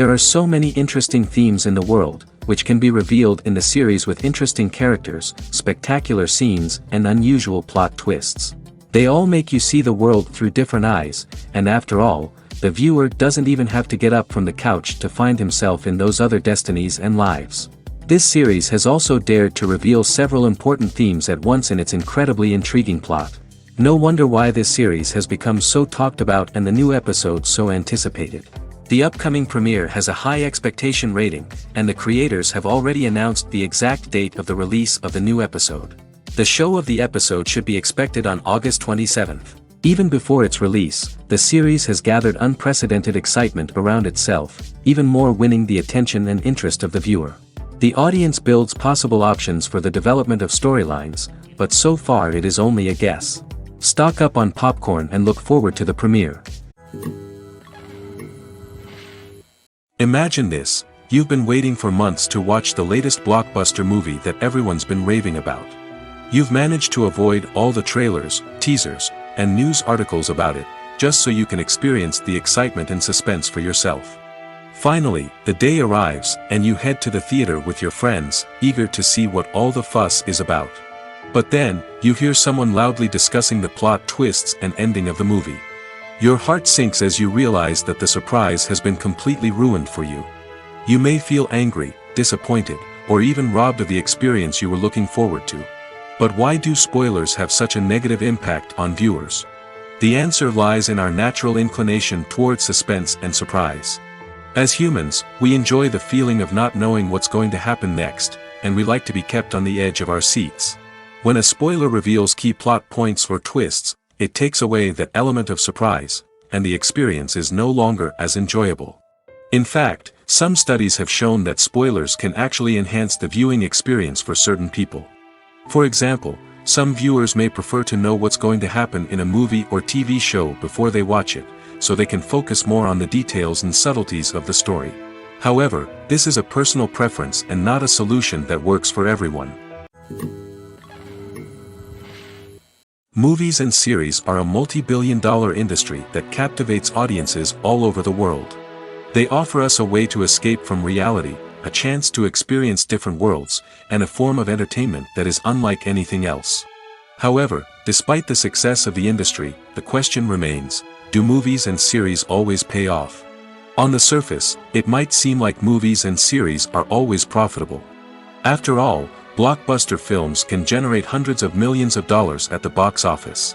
There are so many interesting themes in the world, which can be revealed in the series with interesting characters, spectacular scenes, and unusual plot twists. They all make you see the world through different eyes, and after all, the viewer doesn't even have to get up from the couch to find himself in those other destinies and lives. This series has also dared to reveal several important themes at once in its incredibly intriguing plot. No wonder why this series has become so talked about and the new episodes so anticipated. The upcoming premiere has a high expectation rating, and the creators have already announced the exact date of the release of the new episode. The show of the episode should be expected on August 27th. Even before its release, the series has gathered unprecedented excitement around itself, even more winning the attention and interest of the viewer. The audience builds possible options for the development of storylines, but so far it is only a guess. Stock up on popcorn and look forward to the premiere. Imagine this, you've been waiting for months to watch the latest blockbuster movie that everyone's been raving about. You've managed to avoid all the trailers, teasers, and news articles about it, just so you can experience the excitement and suspense for yourself. Finally, the day arrives, and you head to the theater with your friends, eager to see what all the fuss is about. But then, you hear someone loudly discussing the plot twists and ending of the movie. Your heart sinks as you realize that the surprise has been completely ruined for you. You may feel angry, disappointed, or even robbed of the experience you were looking forward to. But why do spoilers have such a negative impact on viewers? The answer lies in our natural inclination toward suspense and surprise. As humans, we enjoy the feeling of not knowing what's going to happen next, and we like to be kept on the edge of our seats. When a spoiler reveals key plot points or twists, it takes away that element of surprise, and the experience is no longer as enjoyable. In fact, some studies have shown that spoilers can actually enhance the viewing experience for certain people. For example, some viewers may prefer to know what's going to happen in a movie or TV show before they watch it, so they can focus more on the details and subtleties of the story. However, this is a personal preference and not a solution that works for everyone. Movies and series are a multi-billion-dollar industry that captivates audiences all over the world. They offer us a way to escape from reality, a chance to experience different worlds, and a form of entertainment that is unlike anything else. However, despite the success of the industry, the question remains, do movies and series always pay off? On the surface, it might seem like movies and series are always profitable. After all, blockbuster films can generate hundreds of millions of dollars at the box office.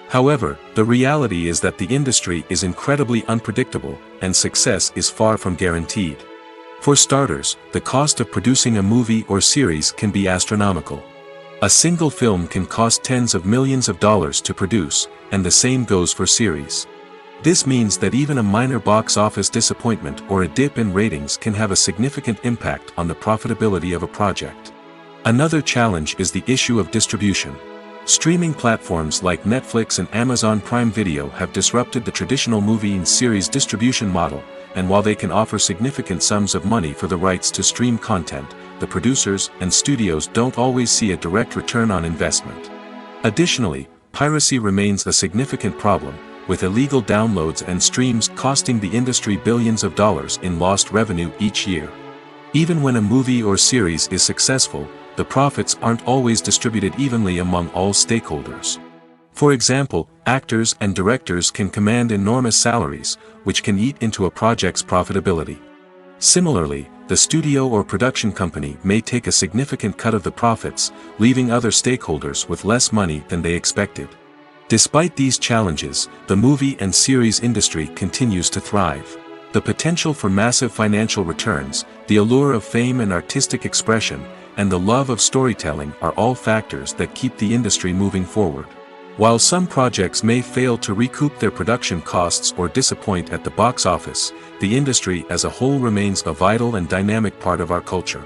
However, the reality is that the industry is incredibly unpredictable, and success is far from guaranteed. For starters, the cost of producing a movie or series can be astronomical. A single film can cost tens of millions of dollars to produce, and the same goes for series. This means that even a minor box office disappointment or a dip in ratings can have a significant impact on the profitability of a project. Another challenge is the issue of distribution. Streaming platforms like Netflix and Amazon Prime Video have disrupted the traditional movie and series distribution model, and while they can offer significant sums of money for the rights to stream content, the producers and studios don't always see a direct return on investment. Additionally, piracy remains a significant problem, with illegal downloads and streams costing the industry billions of dollars in lost revenue each year. Even when a movie or series is successful, the profits aren't always distributed evenly among all stakeholders. For example, actors and directors can command enormous salaries, which can eat into a project's profitability. Similarly, the studio or production company may take a significant cut of the profits, leaving other stakeholders with less money than they expected. Despite these challenges, the movie and series industry continues to thrive. The potential for massive financial returns, the allure of fame and artistic expression, and the love of storytelling are all factors that keep the industry moving forward. While some projects may fail to recoup their production costs or disappoint at the box office, the industry as a whole remains a vital and dynamic part of our culture.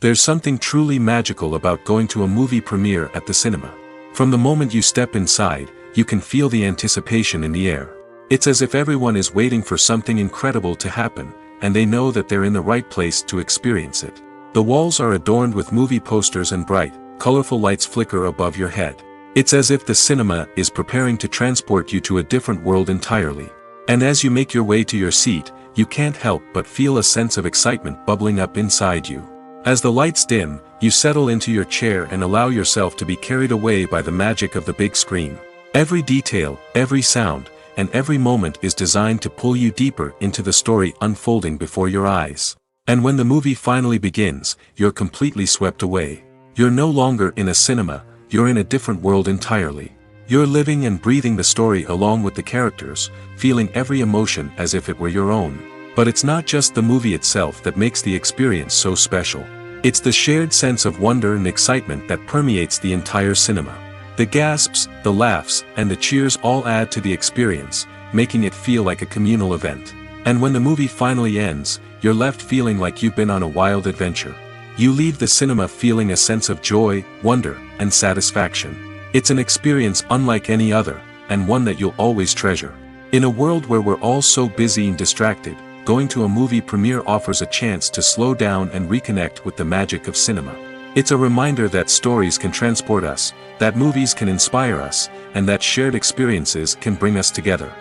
There's something truly magical about going to a movie premiere at the cinema. From the moment you step inside, you can feel the anticipation in the air. It's as if everyone is waiting for something incredible to happen, and they know that they're in the right place to experience it. The walls are adorned with movie posters and bright, colorful lights flicker above your head. It's as if the cinema is preparing to transport you to a different world entirely. And as you make your way to your seat, you can't help but feel a sense of excitement bubbling up inside you. As the lights dim, you settle into your chair and allow yourself to be carried away by the magic of the big screen. Every detail, every sound, and every moment is designed to pull you deeper into the story unfolding before your eyes. And when the movie finally begins, you're completely swept away. You're no longer in a cinema, you're in a different world entirely. You're living and breathing the story along with the characters, feeling every emotion as if it were your own. But it's not just the movie itself that makes the experience so special. It's the shared sense of wonder and excitement that permeates the entire cinema. The gasps, the laughs, and the cheers all add to the experience, making it feel like a communal event. And when the movie finally ends, you're left feeling like you've been on a wild adventure. You leave the cinema feeling a sense of joy, wonder, and satisfaction. It's an experience unlike any other, and one that you'll always treasure. In a world where we're all so busy and distracted, going to a movie premiere offers a chance to slow down and reconnect with the magic of cinema. It's a reminder that stories can transport us, that movies can inspire us, and that shared experiences can bring us together.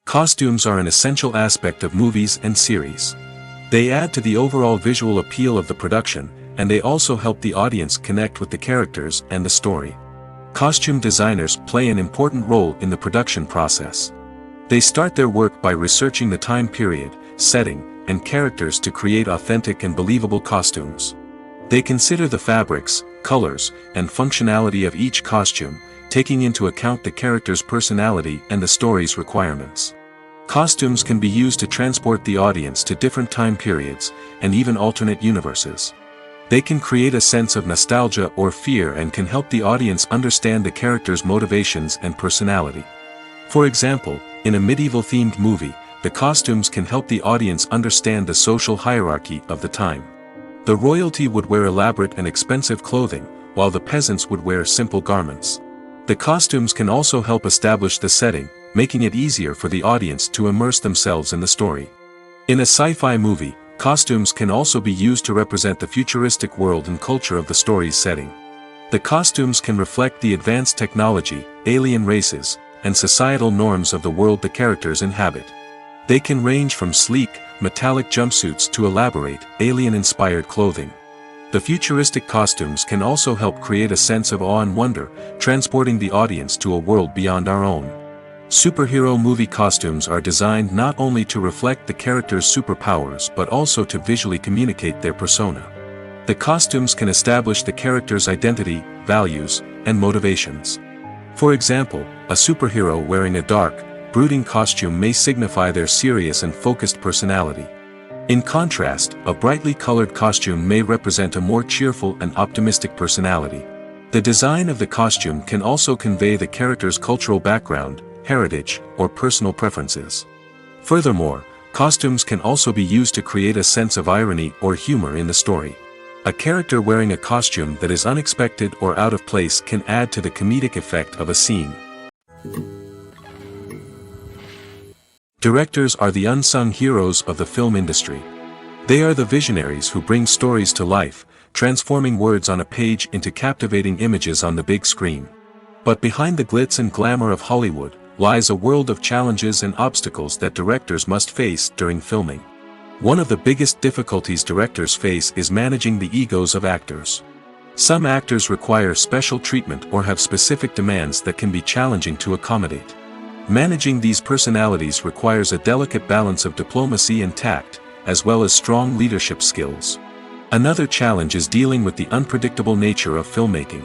Costumes are an essential aspect of movies and series. They add to the overall visual appeal of the production, and they also help the audience connect with the characters and the story. Costume designers play an important role in the production process. They start their work by researching the time period, setting, and characters to create authentic and believable costumes. They consider the fabrics, colors, and functionality of each costume, taking into account the character's personality and the story's requirements. Costumes can be used to transport the audience to different time periods, and even alternate universes. They can create a sense of nostalgia or fear and can help the audience understand the character's motivations and personality. For example, in a medieval-themed movie, the costumes can help the audience understand the social hierarchy of the time. The royalty would wear elaborate and expensive clothing, while the peasants would wear simple garments. The costumes can also help establish the setting, making it easier for the audience to immerse themselves in the story. In a sci-fi movie, costumes can also be used to represent the futuristic world and culture of the story's setting. The costumes can reflect the advanced technology, alien races, and societal norms of the world the characters inhabit. They can range from sleek, metallic jumpsuits to elaborate, alien-inspired clothing. The futuristic costumes can also help create a sense of awe and wonder, transporting the audience to a world beyond our own. Superhero movie costumes are designed not only to reflect the character's superpowers but also to visually communicate their persona. The costumes can establish the character's identity, values, and motivations. For example, a superhero wearing a dark, brooding costume may signify their serious and focused personality. In contrast, a brightly colored costume may represent a more cheerful and optimistic personality. The design of the costume can also convey the character's cultural background, heritage, or personal preferences. Furthermore, costumes can also be used to create a sense of irony or humor in the story. A character wearing a costume that is unexpected or out of place can add to the comedic effect of a scene. Directors are the unsung heroes of the film industry. They are the visionaries who bring stories to life, transforming words on a page into captivating images on the big screen. But behind the glitz and glamour of Hollywood lies a world of challenges and obstacles that directors must face during filming. One of the biggest difficulties directors face is managing the egos of actors. Some actors require special treatment or have specific demands that can be challenging to accommodate. Managing these personalities requires a delicate balance of diplomacy and tact, as well as strong leadership skills. Another challenge is dealing with the unpredictable nature of filmmaking.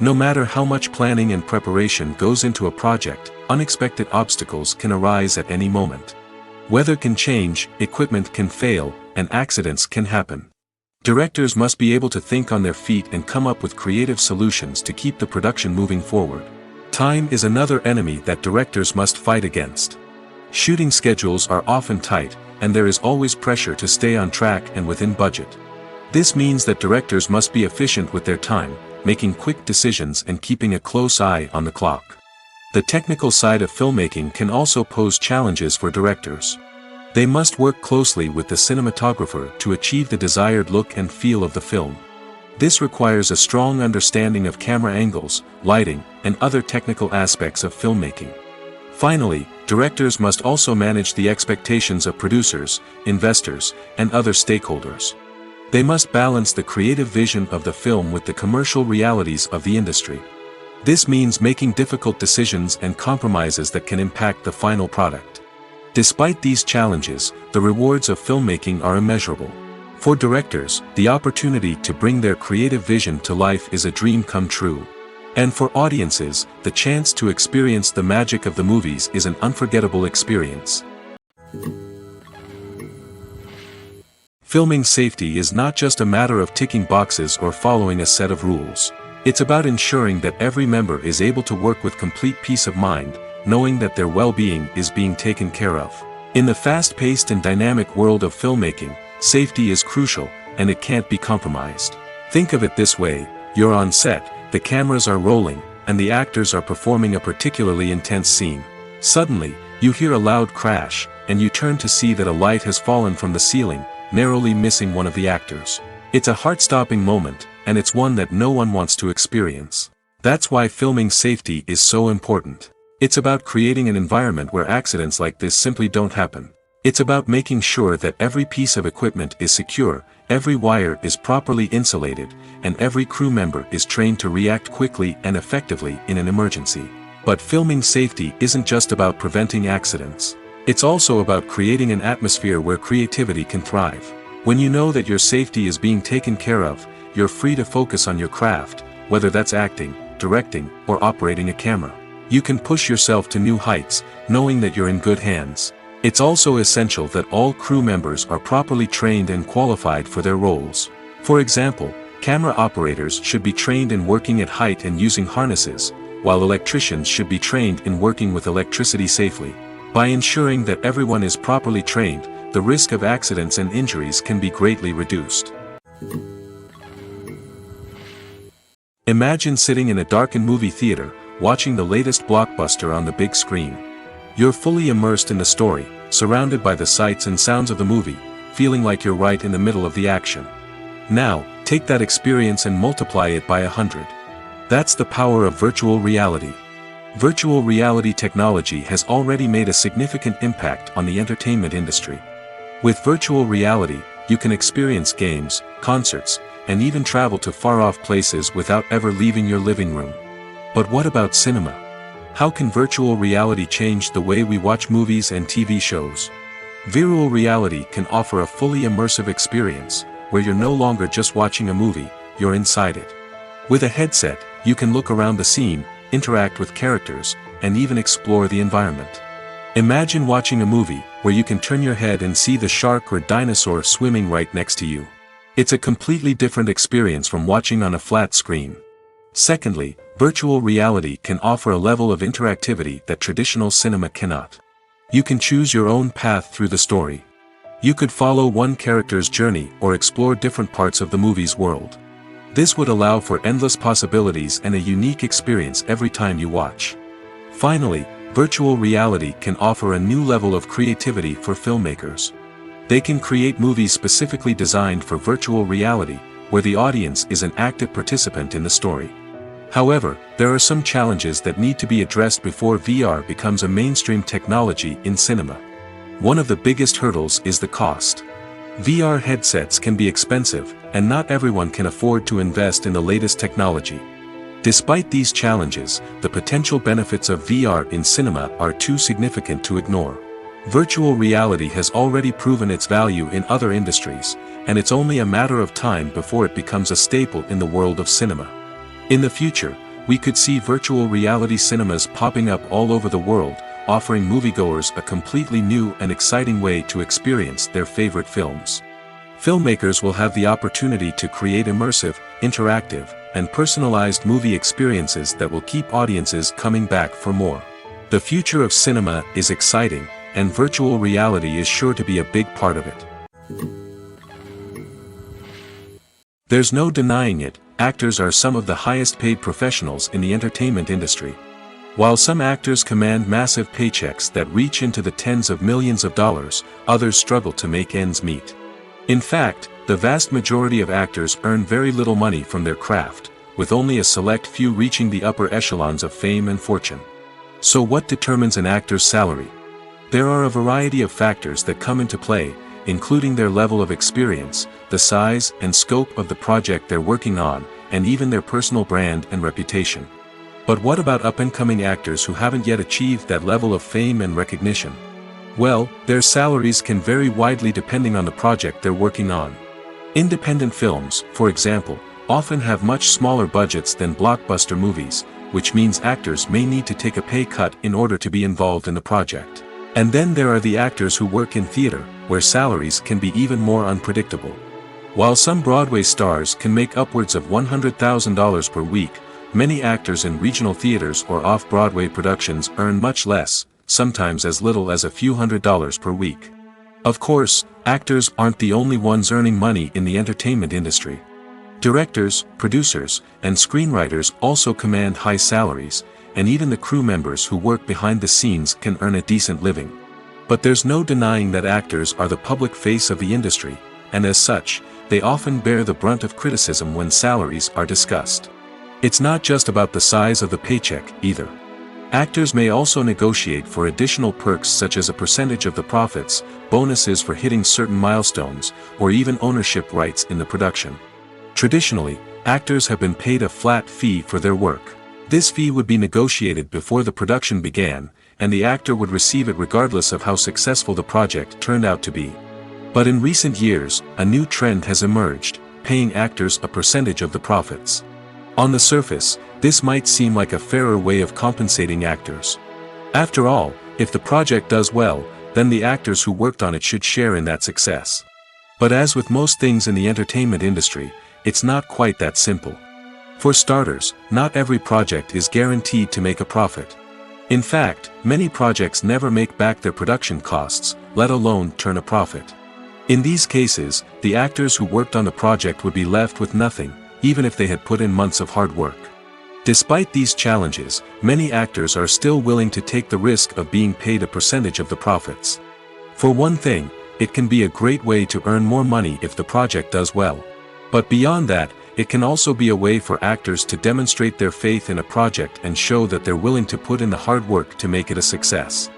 No matter how much planning and preparation goes into a project, unexpected obstacles can arise at any moment. Weather can change, equipment can fail, and accidents can happen. Directors must be able to think on their feet and come up with creative solutions to keep the production moving forward. Time is another enemy that directors must fight against. Shooting schedules are often tight, and there is always pressure to stay on track and within budget. This means that directors must be efficient with their time, making quick decisions and keeping a close eye on the clock. The technical side of filmmaking can also pose challenges for directors. They must work closely with the cinematographer to achieve the desired look and feel of the film. This requires a strong understanding of camera angles, lighting, and other technical aspects of filmmaking. Finally, directors must also manage the expectations of producers, investors, and other stakeholders. They must balance the creative vision of the film with the commercial realities of the industry. This means making difficult decisions and compromises that can impact the final product. Despite these challenges, the rewards of filmmaking are immeasurable. For directors, the opportunity to bring their creative vision to life is a dream come true. And for audiences, the chance to experience the magic of the movies is an unforgettable experience. Filming safety is not just a matter of ticking boxes or following a set of rules. It's about ensuring that every member is able to work with complete peace of mind, knowing that their well-being is being taken care of. In the fast-paced and dynamic world of filmmaking, safety is crucial, and it can't be compromised. Think of it this way: you're on set, the cameras are rolling, and the actors are performing a particularly intense scene. Suddenly, you hear a loud crash, and you turn to see that a light has fallen from the ceiling, narrowly missing one of the actors. It's a heart-stopping moment, and it's one that no one wants to experience. That's why filming safety is so important. It's about creating an environment where accidents like this simply don't happen. It's about making sure that every piece of equipment is secure, every wire is properly insulated, and every crew member is trained to react quickly and effectively in an emergency. But filming safety isn't just about preventing accidents. It's also about creating an atmosphere where creativity can thrive. When you know that your safety is being taken care of, you're free to focus on your craft, whether that's acting, directing, or operating a camera. You can push yourself to new heights, knowing that you're in good hands. It's also essential that all crew members are properly trained and qualified for their roles. For example, camera operators should be trained in working at height and using harnesses, while electricians should be trained in working with electricity safely. By ensuring that everyone is properly trained, the risk of accidents and injuries can be greatly reduced. Imagine sitting in a darkened movie theater, watching the latest blockbuster on the big screen. You're fully immersed in the story, surrounded by the sights and sounds of the movie, feeling like you're right in the middle of the action. Now, take that experience and multiply it by 100. That's the power of virtual reality. Virtual reality technology has already made a significant impact on the entertainment industry. With virtual reality, you can experience games, concerts, and even travel to far-off places without ever leaving your living room. But what about cinema? How can virtual reality change the way we watch movies and TV shows? Virtual reality can offer a fully immersive experience, where you're no longer just watching a movie, you're inside it. With a headset, you can look around the scene, interact with characters, and even explore the environment. Imagine watching a movie where you can turn your head and see the shark or dinosaur swimming right next to you. It's a completely different experience from watching on a flat screen. Secondly, virtual reality can offer a level of interactivity that traditional cinema cannot. You can choose your own path through the story. You could follow one character's journey or explore different parts of the movie's world. This would allow for endless possibilities and a unique experience every time you watch. Finally, virtual reality can offer a new level of creativity for filmmakers. They can create movies specifically designed for virtual reality, where the audience is an active participant in the story. However, there are some challenges that need to be addressed before VR becomes a mainstream technology in cinema. One of the biggest hurdles is the cost. VR headsets can be expensive, and not everyone can afford to invest in the latest technology. Despite these challenges, the potential benefits of VR in cinema are too significant to ignore. Virtual reality has already proven its value in other industries, and it's only a matter of time before it becomes a staple in the world of cinema. In the future, we could see virtual reality cinemas popping up all over the world, offering moviegoers a completely new and exciting way to experience their favorite films. Filmmakers will have the opportunity to create immersive, interactive, and personalized movie experiences that will keep audiences coming back for more. The future of cinema is exciting, and virtual reality is sure to be a big part of it. There's no denying it, actors are some of the highest paid professionals in the entertainment industry. While some actors command massive paychecks that reach into the tens of millions of dollars, others struggle to make ends meet. In fact, The vast majority of actors earn very little money from their craft, with only a select few reaching the upper echelons of fame and fortune. So what determines an actor's salary? There are a variety of factors that come into play, including their level of experience, the size and scope of the project they're working on, and even their personal brand and reputation. But what about up-and-coming actors who haven't yet achieved that level of fame and recognition? Well, their salaries can vary widely depending on the project they're working on. Independent films, for example, often have much smaller budgets than blockbuster movies, which means actors may need to take a pay cut in order to be involved in the project. And then there are the actors who work in theater, where salaries can be even more unpredictable. While some Broadway stars can make upwards of $100,000 per week, many actors in regional theaters or off-Broadway productions earn much less, sometimes as little as a few $100s per week. Of course, actors aren't the only ones earning money in the entertainment industry. Directors, producers, and screenwriters also command high salaries, and even the crew members who work behind the scenes can earn a decent living. But there's no denying that actors are the public face of the industry, and as such, they often bear the brunt of criticism when salaries are discussed. It's not just about the size of the paycheck, either. Actors may also negotiate for additional perks such as a percentage of the profits, bonuses for hitting certain milestones, or even ownership rights in the production. Traditionally, actors have been paid a flat fee for their work. This fee would be negotiated before the production began, and the actor would receive it regardless of how successful the project turned out to be. But in recent years, a new trend has emerged, paying actors a percentage of the profits. On the surface, this might seem like a fairer way of compensating actors. After all, if the project does well, then the actors who worked on it should share in that success. But as with most things in the entertainment industry, it's not quite that simple. For starters, not every project is guaranteed to make a profit. In fact, many projects never make back their production costs, let alone turn a profit. In these cases, the actors who worked on the project would be left with nothing, even if they had put in months of hard work. Despite these challenges, many actors are still willing to take the risk of being paid a percentage of the profits. For one thing, it can be a great way to earn more money if the project does well. But beyond that, it can also be a way for actors to demonstrate their faith in a project and show that they're willing to put in the hard work to make it a success.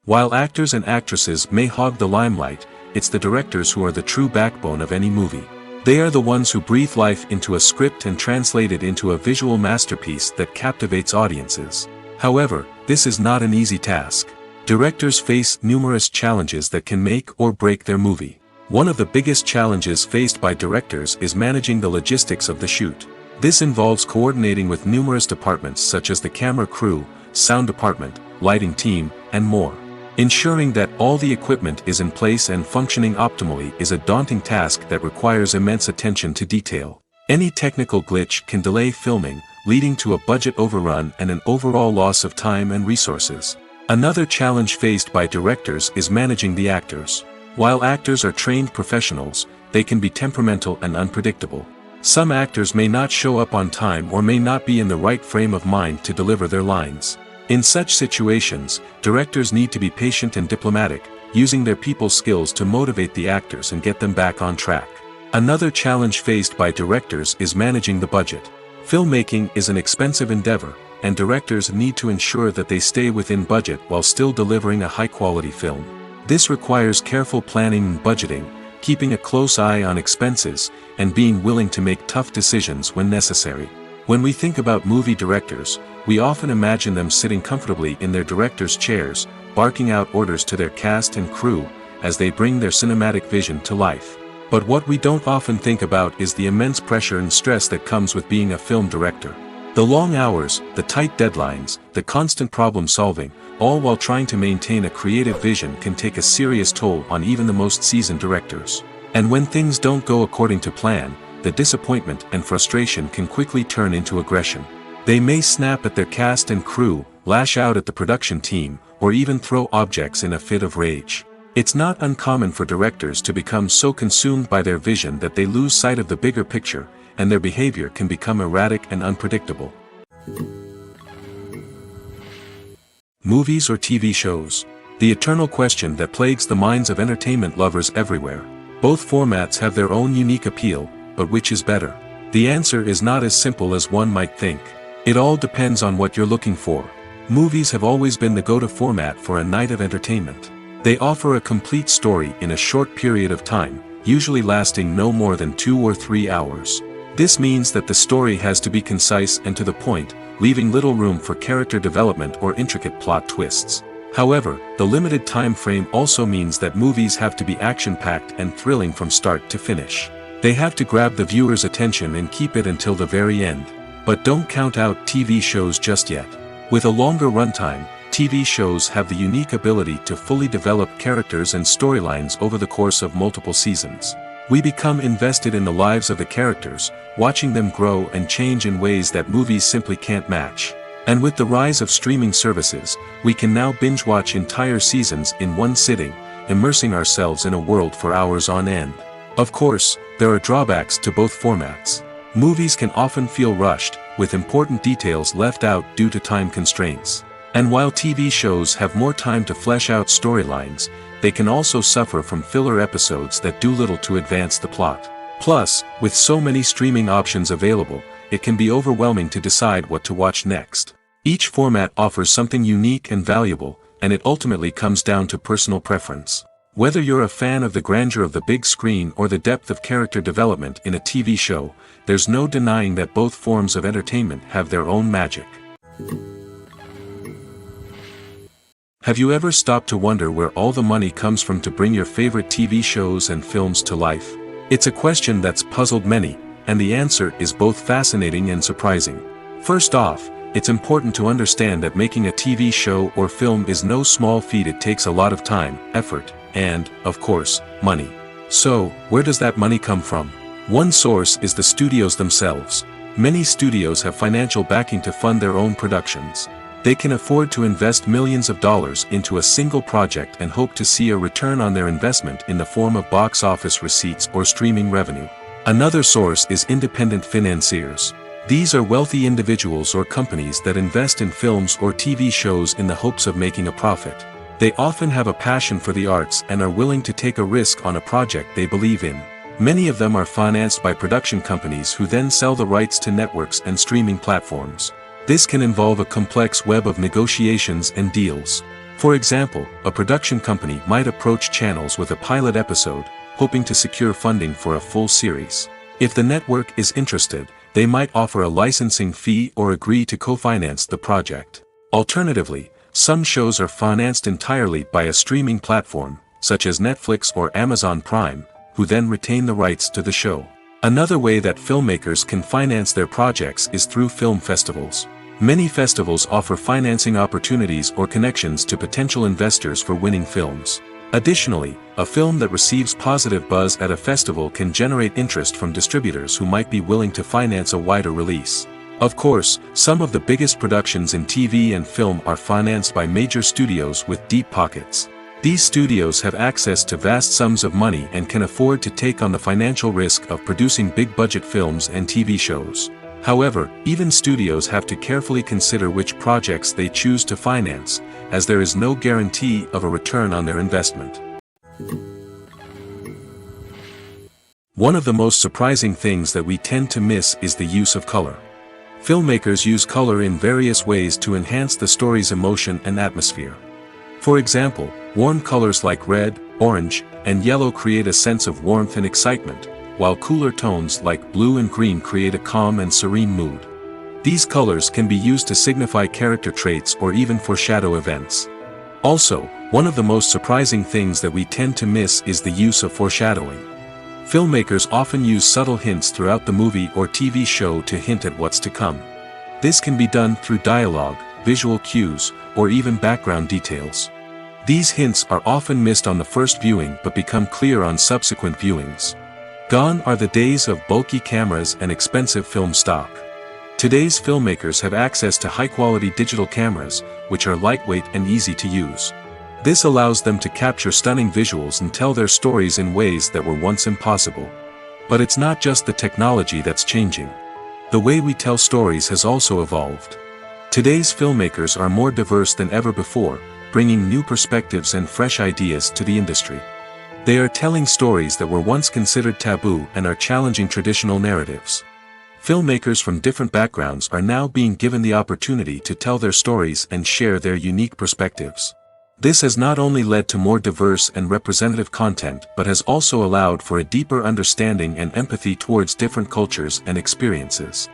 While actors and actresses may hog the limelight, it's the directors who are the true backbone of any movie. They are the ones who breathe life into a script and translate it into a visual masterpiece that captivates audiences. However, this is not an easy task. Directors face numerous challenges that can make or break their movie. One of the biggest challenges faced by directors is managing the logistics of the shoot. This involves coordinating with numerous departments such as the camera crew, sound department, lighting team, and more. Ensuring that all the equipment is in place and functioning optimally is a daunting task that requires immense attention to detail. Any technical glitch can delay filming, leading to a budget overrun and an overall loss of time and resources. Another challenge faced by directors is managing the actors. While actors are trained professionals, they can be temperamental and unpredictable. Some actors may not show up on time or may not be in the right frame of mind to deliver their lines. In such situations, directors need to be patient and diplomatic, using their people skills to motivate the actors and get them back on track. Another challenge faced by directors is managing the budget. Filmmaking is an expensive endeavor, and directors need to ensure that they stay within budget while still delivering a high-quality film. This requires careful planning and budgeting, keeping a close eye on expenses, and being willing to make tough decisions when necessary. When we think about movie directors, we often imagine them sitting comfortably in their director's chairs, barking out orders to their cast and crew, as they bring their cinematic vision to life. But what we don't often think about is the immense pressure and stress that comes with being a film director. The long hours, the tight deadlines, the constant problem solving, all while trying to maintain a creative vision can take a serious toll on even the most seasoned directors. And when things don't go according to plan, the disappointment and frustration can quickly turn into aggression. They may snap at their cast and crew, lash out at the production team, or even throw objects in a fit of rage. It's not uncommon for directors to become so consumed by their vision that they lose sight of the bigger picture, and their behavior can become erratic and unpredictable. Movies or TV shows. the eternal question that plagues the minds of entertainment lovers everywhere. Both formats have their own unique appeal, but which is better? The answer is not as simple as one might think. It all depends on what you're looking for. Movies have always been the go-to format for a night of entertainment. They offer a complete story in a short period of time, usually lasting no more than 2 or 3 hours. This means that the story has to be concise and to the point, leaving little room for character development or intricate plot twists. However, the limited time frame also means that movies have to be action-packed and thrilling from start to finish. They have to grab the viewer's attention and keep it until the very end. But don't count out TV shows just yet. With a longer runtime, TV shows have the unique ability to fully develop characters and storylines over the course of multiple seasons. We become invested in the lives of the characters, watching them grow and change in ways that movies simply can't match. And with the rise of streaming services, we can now binge-watch entire seasons in one sitting, immersing ourselves in a world for hours on end. Of course, there are drawbacks to both formats. Movies can often feel rushed, with important details left out due to time constraints. And while TV shows have more time to flesh out storylines, they can also suffer from filler episodes that do little to advance the plot. Plus, with so many streaming options available, it can be overwhelming to decide what to watch next. Each format offers something unique and valuable, and it ultimately comes down to personal preference. Whether you're a fan of the grandeur of the big screen or the depth of character development in a TV show, there's no denying that both forms of entertainment have their own magic. Have you ever stopped to wonder where all the money comes from to bring your favorite TV shows and films to life? It's a question that's puzzled many, and the answer is both fascinating and surprising. First off, it's important to understand that making a TV show or film is no small feat. It takes a lot of time, effort, and, of course, money. So, where does that money come from? One source is the studios themselves. Many studios have financial backing to fund their own productions. They can afford to invest millions of dollars into a single project and hope to see a return on their investment in the form of box office receipts or streaming revenue. Another source is independent financiers. These are wealthy individuals or companies that invest in films or TV shows in the hopes of making a profit. They often have a passion for the arts and are willing to take a risk on a project they believe in. Many of them are financed by production companies who then sell the rights to networks and streaming platforms. This can involve a complex web of negotiations and deals. For example, a production company might approach channels with a pilot episode, hoping to secure funding for a full series. If the network is interested, they might offer a licensing fee or agree to co-finance the project. Alternatively, some shows are financed entirely by a streaming platform, such as Netflix or Amazon Prime, who then retain the rights to the show. Another way that filmmakers can finance their projects is through film festivals. Many festivals offer financing opportunities or connections to potential investors for winning films. Additionally, a film that receives positive buzz at a festival can generate interest from distributors who might be willing to finance a wider release. Of course, some of the biggest productions in TV and film are financed by major studios with deep pockets. These studios have access to vast sums of money and can afford to take on the financial risk of producing big-budget films and TV shows. However, even studios have to carefully consider which projects they choose to finance, as there is no guarantee of a return on their investment. One of the most surprising things that we tend to miss is the use of color. Filmmakers use color in various ways to enhance the story's emotion and atmosphere. For example, warm colors like red, orange, and yellow create a sense of warmth and excitement, while cooler tones like blue and green create a calm and serene mood. These colors can be used to signify character traits or even foreshadow events. Also, one of the most surprising things that we tend to miss is the use of foreshadowing. Filmmakers often use subtle hints throughout the movie or TV show to hint at what's to come. This can be done through dialogue, visual cues, or even background details. These hints are often missed on the first viewing but become clear on subsequent viewings. Gone are the days of bulky cameras and expensive film stock. Today's filmmakers have access to high-quality digital cameras, which are lightweight and easy to use. This allows them to capture stunning visuals and tell their stories in ways that were once impossible. But it's not just the technology that's changing. The way we tell stories has also evolved. Today's filmmakers are more diverse than ever before, bringing new perspectives and fresh ideas to the industry. They are telling stories that were once considered taboo and are challenging traditional narratives. Filmmakers from different backgrounds are now being given the opportunity to tell their stories and share their unique perspectives. This has not only led to more diverse and representative content but has also allowed for a deeper understanding and empathy towards different cultures and experiences.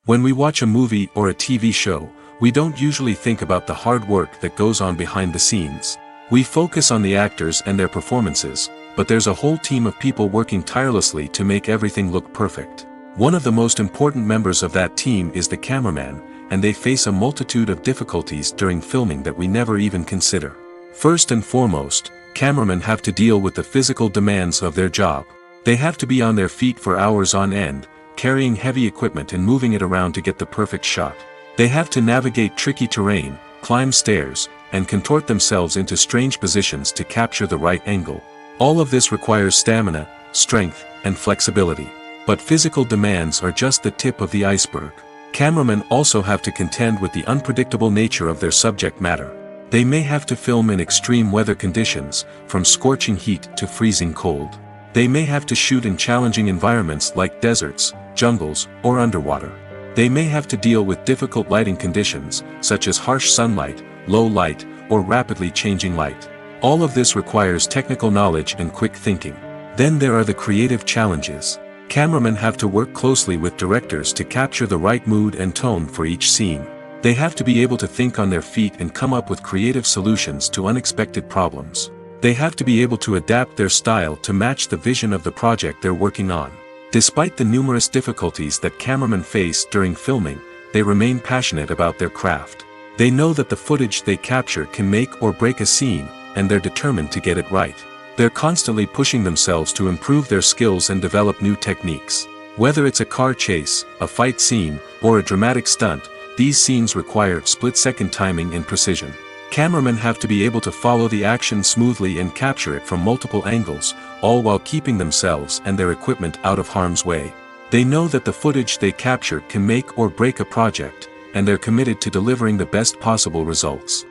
When we watch a movie or a TV show, we don't usually think about the hard work that goes on behind the scenes. We focus on the actors and their performances, but there's a whole team of people working tirelessly to make everything look perfect. One of the most important members of that team is the cameraman, and they face a multitude of difficulties during filming that we never even consider. First and foremost, cameramen have to deal with the physical demands of their job. They have to be on their feet for hours on end, carrying heavy equipment and moving it around to get the perfect shot. They have to navigate tricky terrain, climb stairs, and contort themselves into strange positions to capture the right angle. All of this requires stamina, strength, and flexibility. But physical demands are just the tip of the iceberg. Cameramen also have to contend with the unpredictable nature of their subject matter. They may have to film in extreme weather conditions, from scorching heat to freezing cold. They may have to shoot in challenging environments like deserts, jungles, or underwater. They may have to deal with difficult lighting conditions, such as harsh sunlight, low light, or rapidly changing light. All of this requires technical knowledge and quick thinking. Then there are the creative challenges. Cameramen have to work closely with directors to capture the right mood and tone for each scene. They have to be able to think on their feet and come up with creative solutions to unexpected problems. They have to be able to adapt their style to match the vision of the project they're working on. Despite the numerous difficulties that cameramen face during filming, they remain passionate about their craft. They know that the footage they capture can make or break a scene, and they're determined to get it right. They're constantly pushing themselves to improve their skills and develop new techniques. Whether it's a car chase, a fight scene, or a dramatic stunt, these scenes require split-second timing and precision. Cameramen have to be able to follow the action smoothly and capture it from multiple angles, all while keeping themselves and their equipment out of harm's way. They know that the footage they capture can make or break a project, and they're committed to delivering the best possible results.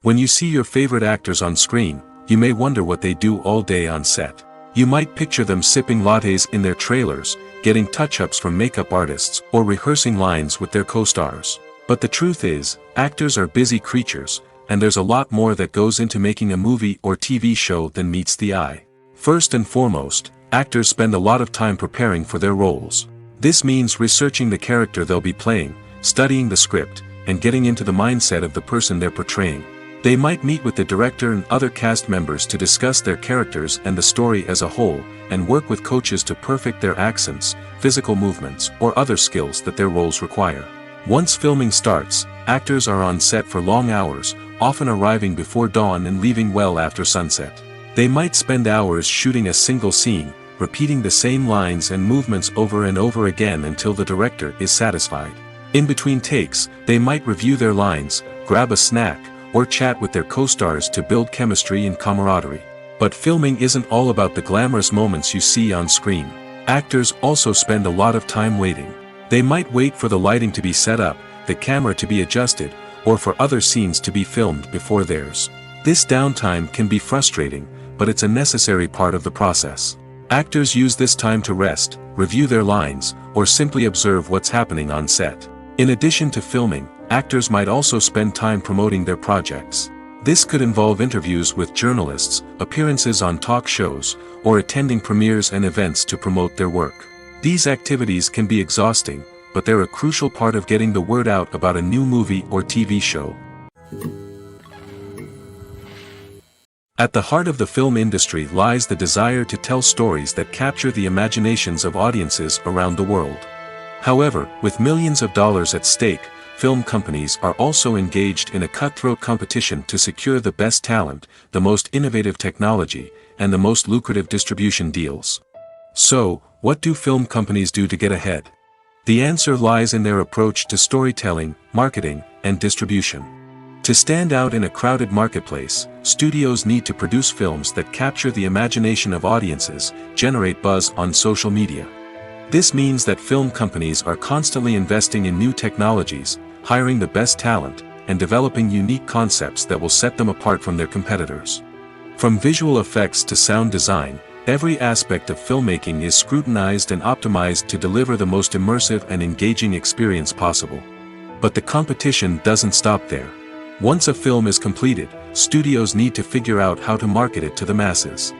When you see your favorite actors on screen, you may wonder what they do all day on set. You might picture them sipping lattes in their trailers, getting touch-ups from makeup artists, or rehearsing lines with their co-stars. But the truth is, actors are busy creatures, and there's a lot more that goes into making a movie or TV show than meets the eye. First and foremost, actors spend a lot of time preparing for their roles. This means researching the character they'll be playing, studying the script, and getting into the mindset of the person they're portraying. They might meet with the director and other cast members to discuss their characters and the story as a whole, and work with coaches to perfect their accents, physical movements, or other skills that their roles require. Once filming starts, actors are on set for long hours, often arriving before dawn and leaving well after sunset. They might spend hours shooting a single scene, repeating the same lines and movements over and over again until the director is satisfied. In between takes, they might review their lines, grab a snack, or chat with their co-stars to build chemistry and camaraderie. But filming isn't all about the glamorous moments you see on screen. Actors also spend a lot of time waiting. They might wait for the lighting to be set up, the camera to be adjusted, or for other scenes to be filmed before theirs. This downtime can be frustrating, but it's a necessary part of the process. Actors use this time to rest, review their lines, or simply observe what's happening on set. In addition to filming, actors might also spend time promoting their projects. This could involve interviews with journalists, appearances on talk shows, or attending premieres and events to promote their work. These activities can be exhausting, but they're a crucial part of getting the word out about a new movie or TV show. At the heart of the film industry lies the desire to tell stories that capture the imaginations of audiences around the world. However, with millions of dollars at stake, film companies are also engaged in a cutthroat competition to secure the best talent, the most innovative technology, and the most lucrative distribution deals. So, what do film companies do to get ahead? The answer lies in their approach to storytelling, marketing, and distribution. To stand out in a crowded marketplace, studios need to produce films that capture the imagination of audiences, generate buzz on social media, This means that film companies are constantly investing in new technologies, hiring the best talent, and developing unique concepts that will set them apart from their competitors. From visual effects to sound design, every aspect of filmmaking is scrutinized and optimized to deliver the most immersive and engaging experience possible. But the competition doesn't stop there. Once a film is completed, studios need to figure out how to market it to the masses.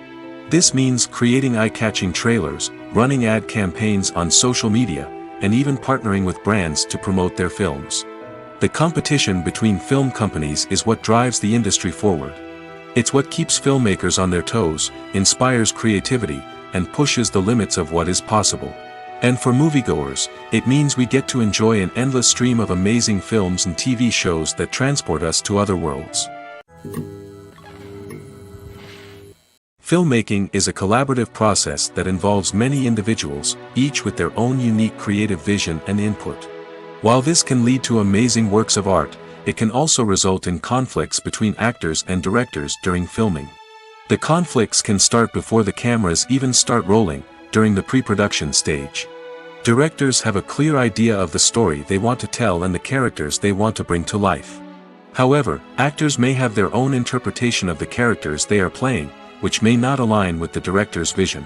This means creating eye-catching trailers, running ad campaigns on social media, and even partnering with brands to promote their films. The competition between film companies is what drives the industry forward. It's what keeps filmmakers on their toes, inspires creativity, and pushes the limits of what is possible. And for moviegoers, it means we get to enjoy an endless stream of amazing films and TV shows that transport us to other worlds. Filmmaking is a collaborative process that involves many individuals, each with their own unique creative vision and input. While this can lead to amazing works of art, it can also result in conflicts between actors and directors during filming. The conflicts can start before the cameras even start rolling, during the pre-production stage. Directors have a clear idea of the story they want to tell and the characters they want to bring to life. However, actors may have their own interpretation of the characters they are playing, which may not align with the director's vision.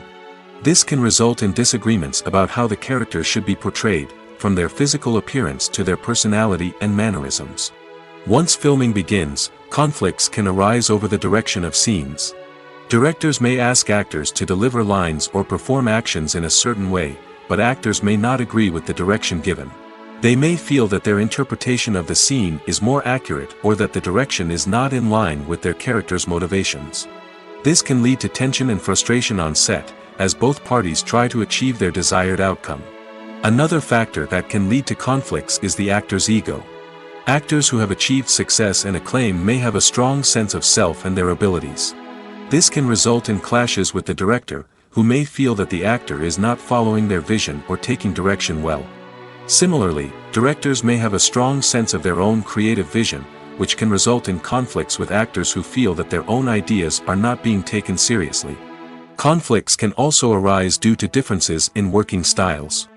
This can result in disagreements about how the characters should be portrayed, from their physical appearance to their personality and mannerisms. Once filming begins, conflicts can arise over the direction of scenes. Directors may ask actors to deliver lines or perform actions in a certain way, but actors may not agree with the direction given. They may feel that their interpretation of the scene is more accurate or that the direction is not in line with their character's motivations. This can lead to tension and frustration on set, as both parties try to achieve their desired outcome. Another factor that can lead to conflicts is the actor's ego. Actors who have achieved success and acclaim may have a strong sense of self and their abilities. This can result in clashes with the director, who may feel that the actor is not following their vision or taking direction well. Similarly, directors may have a strong sense of their own creative vision, which can result in conflicts with actors who feel that their own ideas are not being taken seriously. Conflicts can also arise due to differences in working styles.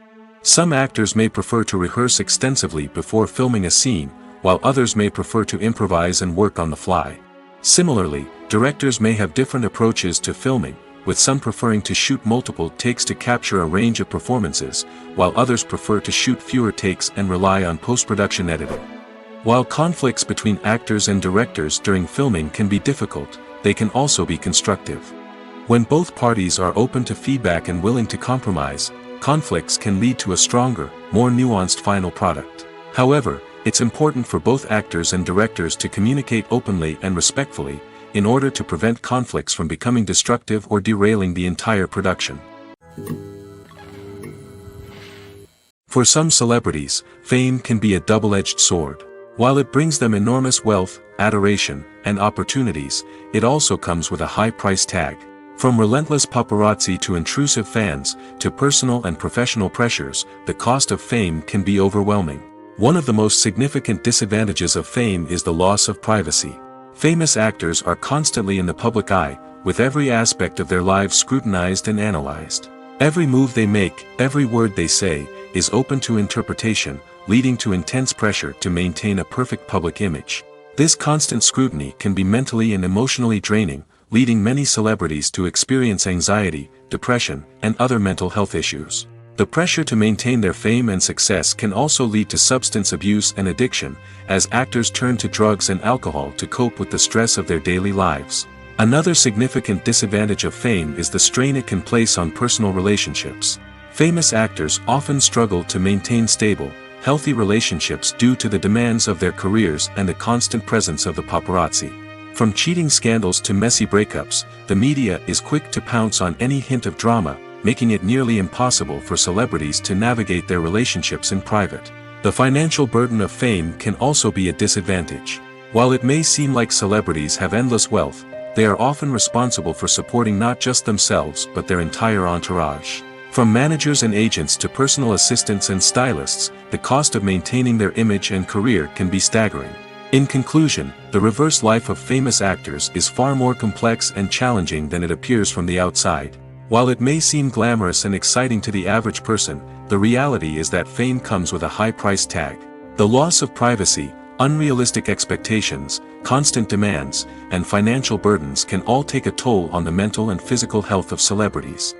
Some actors may prefer to rehearse extensively before filming a scene, while others may prefer to improvise and work on the fly. Similarly, directors may have different approaches to filming, with some preferring to shoot multiple takes to capture a range of performances, while others prefer to shoot fewer takes and rely on post-production editing. While conflicts between actors and directors during filming can be difficult, they can also be constructive. When both parties are open to feedback and willing to compromise, conflicts can lead to a stronger, more nuanced final product. However, it's important for both actors and directors to communicate openly and respectfully, in order to prevent conflicts from becoming destructive or derailing the entire production. For some celebrities, fame can be a double-edged sword. While it brings them enormous wealth, adoration, and opportunities, it also comes with a high price tag. From relentless paparazzi to intrusive fans, to personal and professional pressures, the cost of fame can be overwhelming. One of the most significant disadvantages of fame is the loss of privacy. Famous actors are constantly in the public eye, with every aspect of their lives scrutinized and analyzed. Every move they make, every word they say, is open to interpretation, leading to intense pressure to maintain a perfect public image. This constant scrutiny can be mentally and emotionally draining, leading many celebrities to experience anxiety, depression, and other mental health issues. The pressure to maintain their fame and success can also lead to substance abuse and addiction, as actors turn to drugs and alcohol to cope with the stress of their daily lives. Another significant disadvantage of fame is the strain it can place on personal relationships. Famous actors often struggle to maintain stable, healthy relationships due to the demands of their careers and the constant presence of the paparazzi. From cheating scandals to messy breakups, the media is quick to pounce on any hint of drama, making it nearly impossible for celebrities to navigate their relationships in private. The financial burden of fame can also be a disadvantage. While it may seem like celebrities have endless wealth, they are often responsible for supporting not just themselves but their entire entourage. From managers and agents to personal assistants and stylists, the cost of maintaining their image and career can be staggering. In conclusion, the reverse life of famous actors is far more complex and challenging than it appears from the outside. While it may seem glamorous and exciting to the average person, the reality is that fame comes with a high price tag. The loss of privacy, unrealistic expectations, constant demands, and financial burdens can all take a toll on the mental and physical health of celebrities.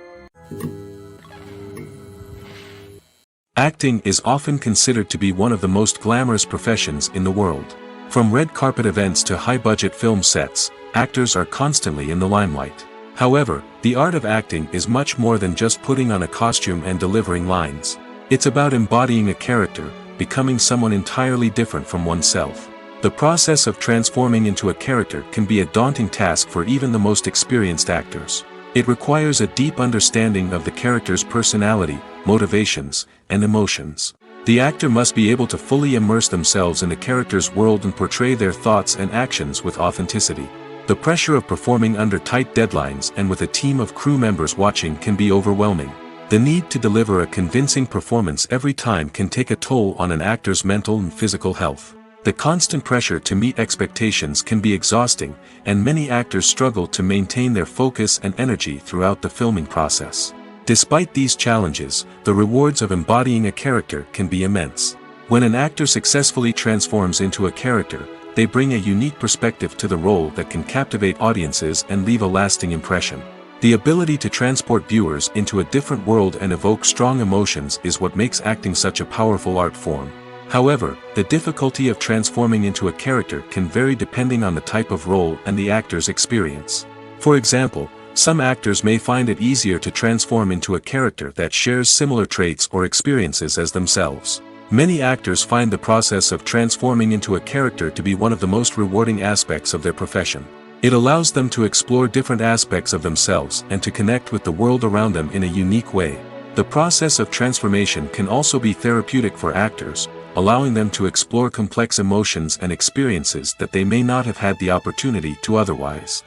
Acting is often considered to be one of the most glamorous professions in the world. From red carpet events to high-budget film sets, actors are constantly in the limelight. However, the art of acting is much more than just putting on a costume and delivering lines. It's about embodying a character, becoming someone entirely different from oneself. The process of transforming into a character can be a daunting task for even the most experienced actors. It requires a deep understanding of the character's personality, motivations, and emotions. The actor must be able to fully immerse themselves in the character's world and portray their thoughts and actions with authenticity. The pressure of performing under tight deadlines and with a team of crew members watching can be overwhelming. The need to deliver a convincing performance every time can take a toll on an actor's mental and physical health. The constant pressure to meet expectations can be exhausting, and many actors struggle to maintain their focus and energy throughout the filming process. Despite these challenges, the rewards of embodying a character can be immense. When an actor successfully transforms into a character, they bring a unique perspective to the role that can captivate audiences and leave a lasting impression. The ability to transport viewers into a different world and evoke strong emotions is what makes acting such a powerful art form. However, the difficulty of transforming into a character can vary depending on the type of role and the actor's experience. For example, some actors may find it easier to transform into a character that shares similar traits or experiences as themselves. Many actors find the process of transforming into a character to be one of the most rewarding aspects of their profession. It allows them to explore different aspects of themselves and to connect with the world around them in a unique way. The process of transformation can also be therapeutic for actors, allowing them to explore complex emotions and experiences that they may not have had the opportunity to otherwise.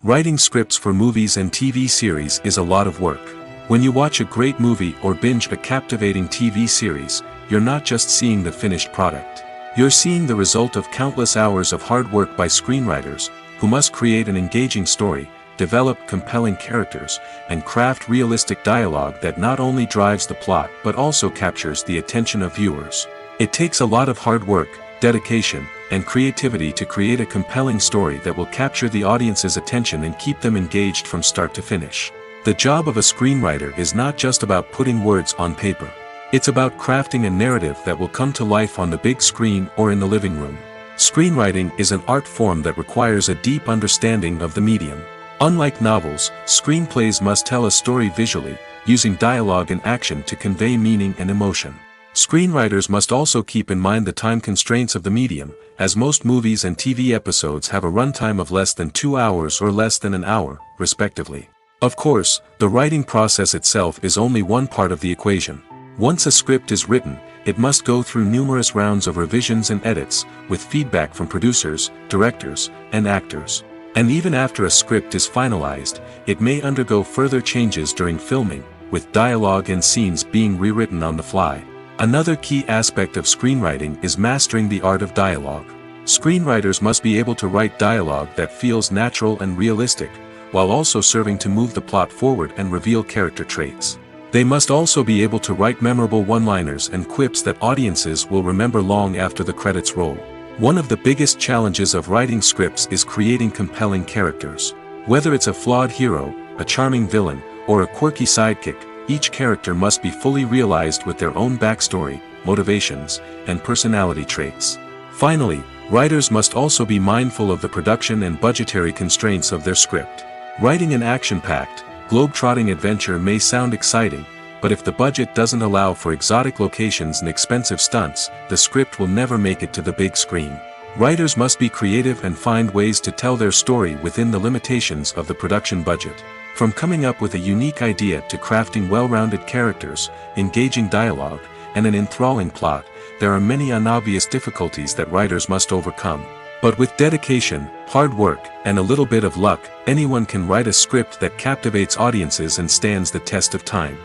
Writing scripts for movies and TV series is a lot of work. When you watch a great movie or binge a captivating TV series, you're not just seeing the finished product. You're seeing the result of countless hours of hard work by screenwriters, who must create an engaging story, develop compelling characters, and craft realistic dialogue that not only drives the plot but also captures the attention of viewers. It takes a lot of hard work, dedication, and creativity to create a compelling story that will capture the audience's attention and keep them engaged from start to finish. The job of a screenwriter is not just about putting words on paper. It's about crafting a narrative that will come to life on the big screen or in the living room. Screenwriting is an art form that requires a deep understanding of the medium. Unlike novels, screenplays must tell a story visually, using dialogue and action to convey meaning and emotion. Screenwriters must also keep in mind the time constraints of the medium, as most movies and TV episodes have a runtime of less than 2 hours or less than an hour, respectively. Of course, the writing process itself is only one part of the equation. Once a script is written, it must go through numerous rounds of revisions and edits, with feedback from producers, directors, and actors. And even after a script is finalized, it may undergo further changes during filming, with dialogue and scenes being rewritten on the fly. Another key aspect of screenwriting is mastering the art of dialogue. Screenwriters must be able to write dialogue that feels natural and realistic, while also serving to move the plot forward and reveal character traits. They must also be able to write memorable one-liners and quips that audiences will remember long after the credits roll. One of the biggest challenges of writing scripts is creating compelling characters. Whether it's a flawed hero, a charming villain, or a quirky sidekick, each character must be fully realized with their own backstory, motivations, and personality traits. Finally, writers must also be mindful of the production and budgetary constraints of their script. Writing an action-packed, globe-trotting adventure may sound exciting, but if the budget doesn't allow for exotic locations and expensive stunts, the script will never make it to the big screen. Writers must be creative and find ways to tell their story within the limitations of the production budget. From coming up with a unique idea to crafting well-rounded characters, engaging dialogue, and an enthralling plot, there are many unobvious difficulties that writers must overcome. But with dedication, hard work, and a little bit of luck, anyone can write a script that captivates audiences and stands the test of time.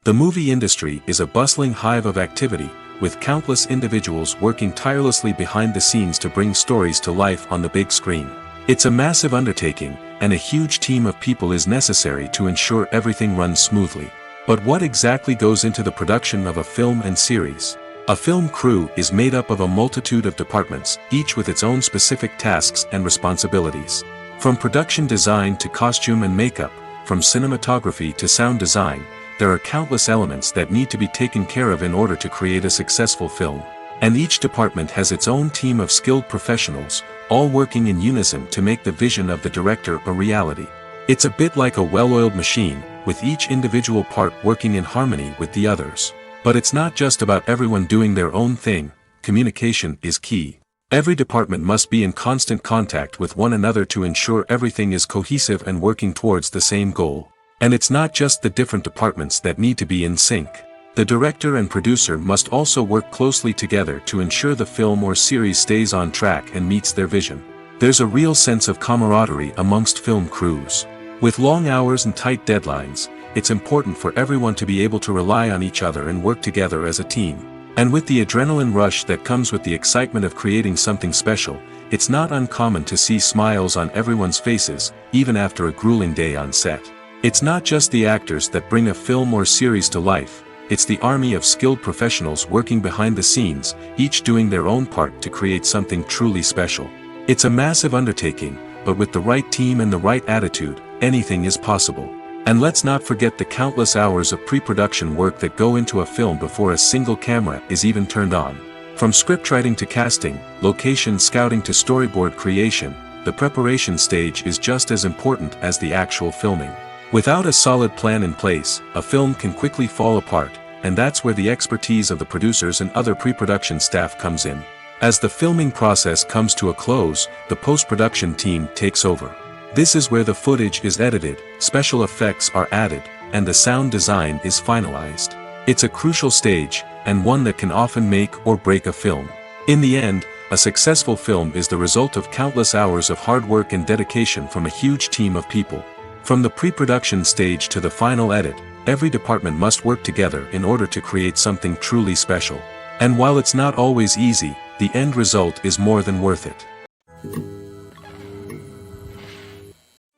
The movie industry is a bustling hive of activity, with countless individuals working tirelessly behind the scenes to bring stories to life on the big screen. It's a massive undertaking, and a huge team of people is necessary to ensure everything runs smoothly. But what exactly goes into the production of a film and series? A film crew is made up of a multitude of departments, each with its own specific tasks and responsibilities. From production design to costume and makeup, from cinematography to sound design, there are countless elements that need to be taken care of in order to create a successful film. And each department has its own team of skilled professionals, all working in unison to make the vision of the director a reality. It's a bit like a well-oiled machine, with each individual part working in harmony with the others. But it's not just about everyone doing their own thing. Communication is key. Every department must be in constant contact with one another to ensure everything is cohesive and working towards the same goal. And it's not just the different departments that need to be in sync. The director and producer must also work closely together to ensure the film or series stays on track and meets their vision. There's a real sense of camaraderie amongst film crews. With long hours and tight deadlines, it's important for everyone to be able to rely on each other and work together as a team. And with the adrenaline rush that comes with the excitement of creating something special, it's not uncommon to see smiles on everyone's faces, even after a grueling day on set. It's not just the actors that bring a film or series to life, it's the army of skilled professionals working behind the scenes, each doing their own part to create something truly special. It's a massive undertaking, but with the right team and the right attitude, anything is possible. And let's not forget the countless hours of pre-production work that go into a film before a single camera is even turned on. From scriptwriting to casting, location scouting to storyboard creation, the preparation stage is just as important as the actual filming. Without a solid plan in place, a film can quickly fall apart, and that's where the expertise of the producers and other pre-production staff comes in. As the filming process comes to a close, the post-production team takes over. This is where the footage is edited, special effects are added, and the sound design is finalized. It's a crucial stage, and one that can often make or break a film. In the end, a successful film is the result of countless hours of hard work and dedication from a huge team of people. From the pre-production stage to the final edit, every department must work together in order to create something truly special. And while it's not always easy, the end result is more than worth it.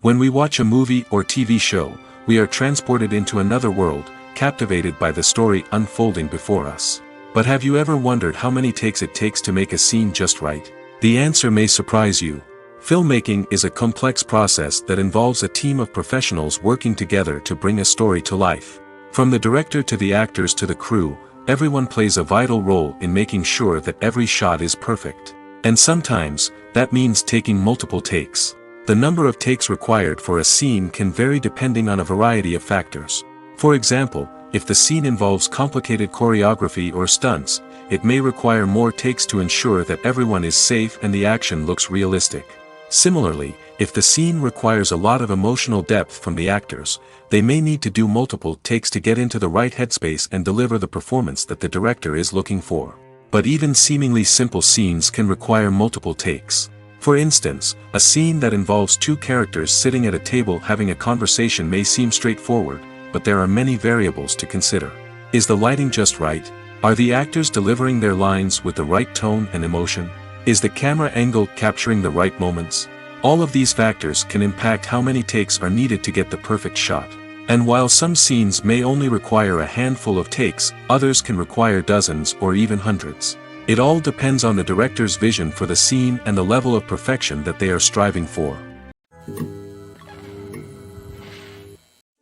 When we watch a movie or TV show, we are transported into another world, captivated by the story unfolding before us. But have you ever wondered how many takes it takes to make a scene just right? The answer may surprise you. Filmmaking is a complex process that involves a team of professionals working together to bring a story to life. From the director to the actors to the crew, everyone plays a vital role in making sure that every shot is perfect. And sometimes, that means taking multiple takes. The number of takes required for a scene can vary depending on a variety of factors. For example, if the scene involves complicated choreography or stunts, it may require more takes to ensure that everyone is safe and the action looks realistic. Similarly, if the scene requires a lot of emotional depth from the actors, they may need to do multiple takes to get into the right headspace and deliver the performance that the director is looking for. But even seemingly simple scenes can require multiple takes. For instance, a scene that involves two characters sitting at a table having a conversation may seem straightforward, but there are many variables to consider. Is the lighting just right? Are the actors delivering their lines with the right tone and emotion? Is the camera angle capturing the right moments? All of these factors can impact how many takes are needed to get the perfect shot. And while some scenes may only require a handful of takes, others can require dozens or even hundreds. It all depends on the director's vision for the scene and the level of perfection that they are striving for.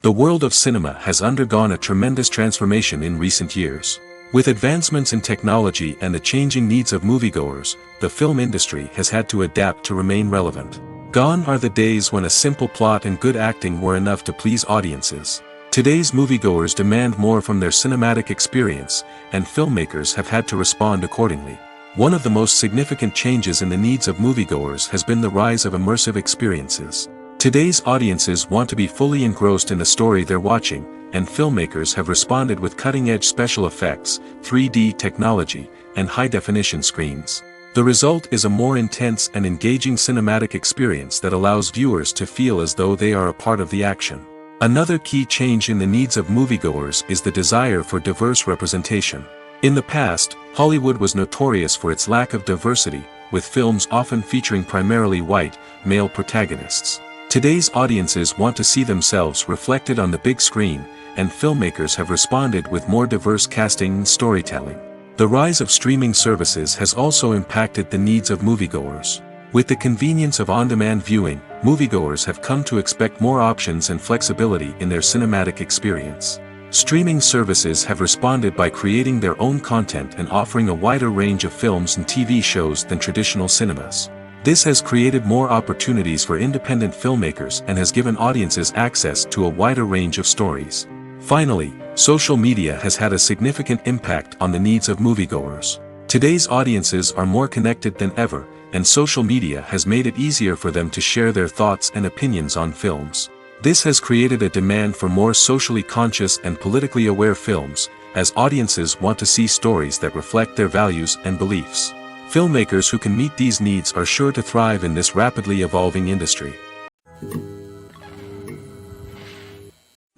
The world of cinema has undergone a tremendous transformation in recent years. With advancements in technology and the changing needs of moviegoers, the film industry has had to adapt to remain relevant. Gone are the days when a simple plot and good acting were enough to please audiences. Today's moviegoers demand more from their cinematic experience, and filmmakers have had to respond accordingly. One of the most significant changes in the needs of moviegoers has been the rise of immersive experiences. Today's audiences want to be fully engrossed in the story they're watching, and filmmakers have responded with cutting-edge special effects, 3D technology, and high-definition screens. The result is a more intense and engaging cinematic experience that allows viewers to feel as though they are a part of the action. Another key change in the needs of moviegoers is the desire for diverse representation. In the past, Hollywood was notorious for its lack of diversity, with films often featuring primarily white, male protagonists. Today's audiences want to see themselves reflected on the big screen, and filmmakers have responded with more diverse casting and storytelling. The rise of streaming services has also impacted the needs of moviegoers. With the convenience of on-demand viewing, moviegoers have come to expect more options and flexibility in their cinematic experience. Streaming services have responded by creating their own content and offering a wider range of films and TV shows than traditional cinemas. This has created more opportunities for independent filmmakers and has given audiences access to a wider range of stories. Finally, social media has had a significant impact on the needs of moviegoers. Today's audiences are more connected than ever, and social media has made it easier for them to share their thoughts and opinions on films. This has created a demand for more socially conscious and politically aware films, as audiences want to see stories that reflect their values and beliefs. Filmmakers who can meet these needs are sure to thrive in this rapidly evolving industry.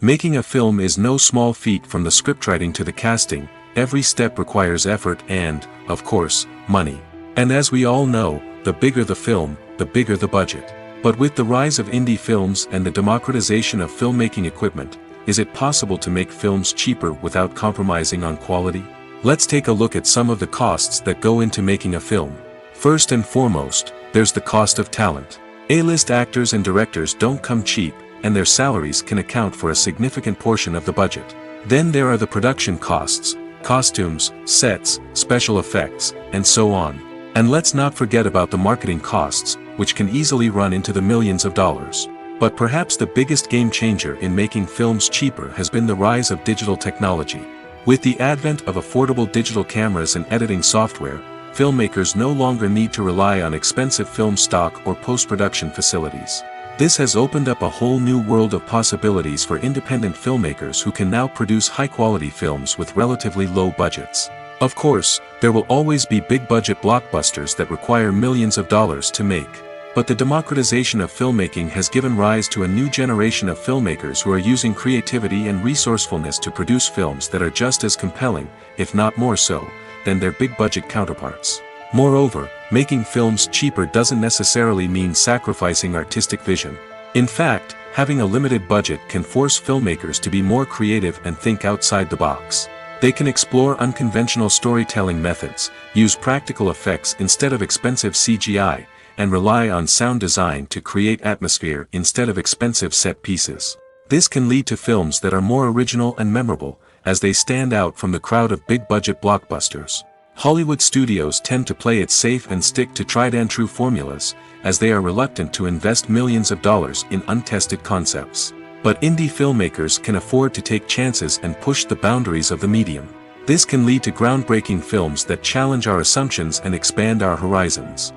Making a film is no small feat. From the scriptwriting to the casting, every step requires effort and, of course, money. And as we all know, the bigger the film, the bigger the budget. But with the rise of indie films and the democratization of filmmaking equipment, is it possible to make films cheaper without compromising on quality? Let's take a look at some of the costs that go into making a film. First and foremost, there's the cost of talent. A-list actors and directors don't come cheap, and their salaries can account for a significant portion of the budget. Then there are the production costs, costumes, sets, special effects, and so on. And let's not forget about the marketing costs, which can easily run into the millions of dollars. But perhaps the biggest game changer in making films cheaper has been the rise of digital technology. With the advent of affordable digital cameras and editing software, filmmakers no longer need to rely on expensive film stock or post-production facilities. This has opened up a whole new world of possibilities for independent filmmakers who can now produce high-quality films with relatively low budgets. Of course, there will always be big-budget blockbusters that require millions of dollars to make. But the democratization of filmmaking has given rise to a new generation of filmmakers who are using creativity and resourcefulness to produce films that are just as compelling, if not more so, than their big-budget counterparts. Moreover, making films cheaper doesn't necessarily mean sacrificing artistic vision. In fact, having a limited budget can force filmmakers to be more creative and think outside the box. They can explore unconventional storytelling methods, use practical effects instead of expensive CGI, and rely on sound design to create atmosphere instead of expensive set pieces. This can lead to films that are more original and memorable, as they stand out from the crowd of big-budget blockbusters. Hollywood studios tend to play it safe and stick to tried-and-true formulas, as they are reluctant to invest millions of dollars in untested concepts. But indie filmmakers can afford to take chances and push the boundaries of the medium. This can lead to groundbreaking films that challenge our assumptions and expand our horizons.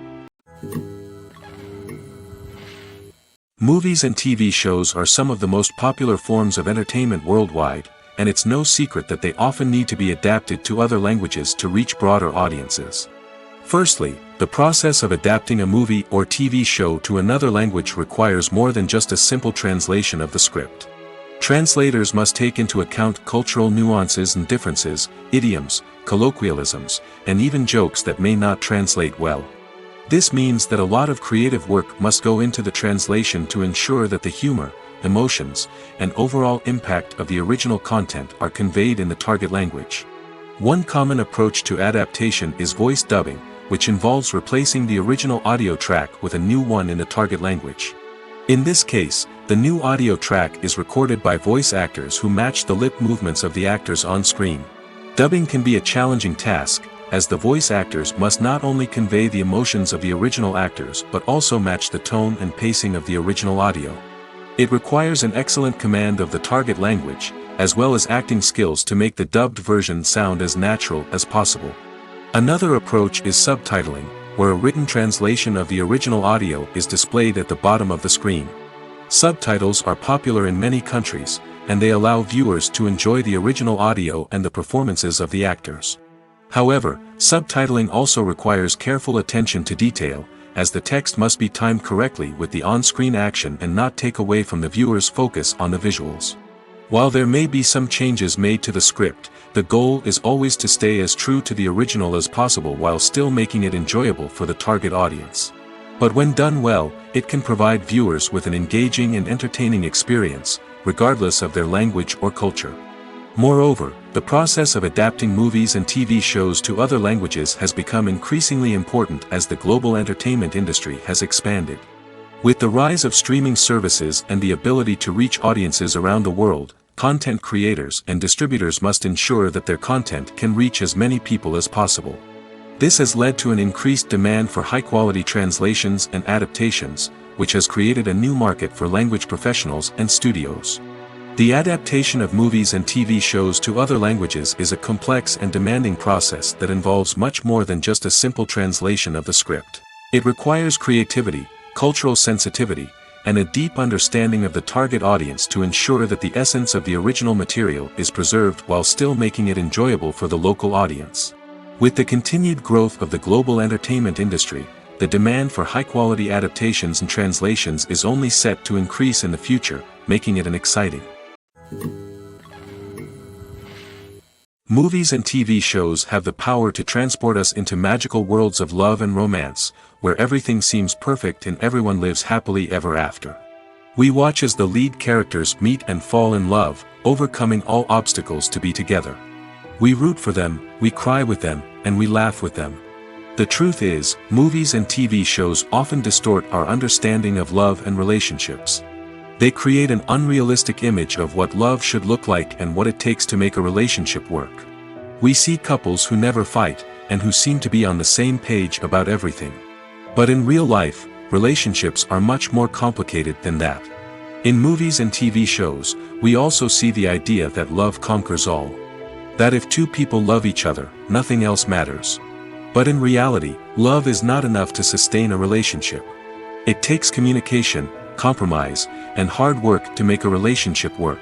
Movies and TV shows are some of the most popular forms of entertainment worldwide, and it's no secret that they often need to be adapted to other languages to reach broader audiences. Firstly, the process of adapting a movie or TV show to another language requires more than just a simple translation of the script. Translators must take into account cultural nuances and differences, idioms, colloquialisms, and even jokes that may not translate well. This means that a lot of creative work must go into the translation to ensure that the humor, emotions, and overall impact of the original content are conveyed in the target language. One common approach to adaptation is voice dubbing, which involves replacing the original audio track with a new one in the target language. In this case, the new audio track is recorded by voice actors who match the lip movements of the actors on screen. Dubbing can be a challenging task, as the voice actors must not only convey the emotions of the original actors but also match the tone and pacing of the original audio. It requires an excellent command of the target language, as well as acting skills to make the dubbed version sound as natural as possible. Another approach is subtitling, where a written translation of the original audio is displayed at the bottom of the screen. Subtitles are popular in many countries, and they allow viewers to enjoy the original audio and the performances of the actors. However, subtitling also requires careful attention to detail, as the text must be timed correctly with the on-screen action and not take away from the viewer's focus on the visuals. While there may be some changes made to the script, The goal is always to stay as true to the original as possible while still making it enjoyable for the target audience. But when done well, it can provide viewers with an engaging and entertaining experience, regardless of their language or culture. Moreover, the process of adapting movies and TV shows to other languages has become increasingly important as the global entertainment industry has expanded. With the rise of streaming services and the ability to reach audiences around the world, content creators and distributors must ensure that their content can reach as many people as possible. This has led to an increased demand for high-quality translations and adaptations, which has created a new market for language professionals and studios. The adaptation of movies and TV shows to other languages is a complex and demanding process that involves much more than just a simple translation of the script. It requires creativity, cultural sensitivity, and a deep understanding of the target audience to ensure that the essence of the original material is preserved while still making it enjoyable for the local audience. With the continued growth of the global entertainment industry, the demand for high-quality adaptations and translations is only set to increase in the future, making it an exciting. Movies and TV shows have the power to transport us into magical worlds of love and romance, where everything seems perfect and everyone lives happily ever after. We watch as the lead characters meet and fall in love, overcoming all obstacles to be together. We root for them, we cry with them, and we laugh with them. The truth is, movies and TV shows often distort our understanding of love and relationships. They create an unrealistic image of what love should look like and what it takes to make a relationship work. We see couples who never fight, and who seem to be on the same page about everything. But in real life, relationships are much more complicated than that. In movies and TV shows, we also see the idea that love conquers all. That if two people love each other, nothing else matters. But in reality, love is not enough to sustain a relationship. It takes communication, compromise, and hard work to make a relationship work.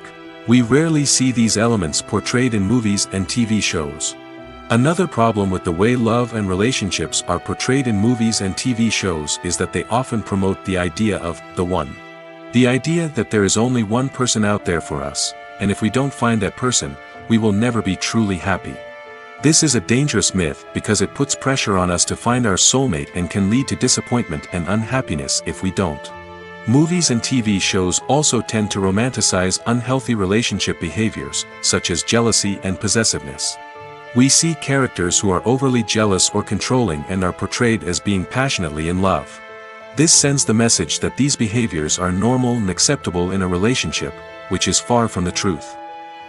We rarely see these elements portrayed in movies and TV shows. Another problem with the way love and relationships are portrayed in movies and TV shows is that they often promote the idea of the one. The idea that there is only one person out there for us, and if we don't find that person, we will never be truly happy. This is a dangerous myth because it puts pressure on us to find our soulmate and can lead to disappointment and unhappiness if we don't. Movies and TV shows also tend to romanticize unhealthy relationship behaviors, such as jealousy and possessiveness. We see characters who are overly jealous or controlling and are portrayed as being passionately in love. This sends the message that these behaviors are normal and acceptable in a relationship, which is far from the truth.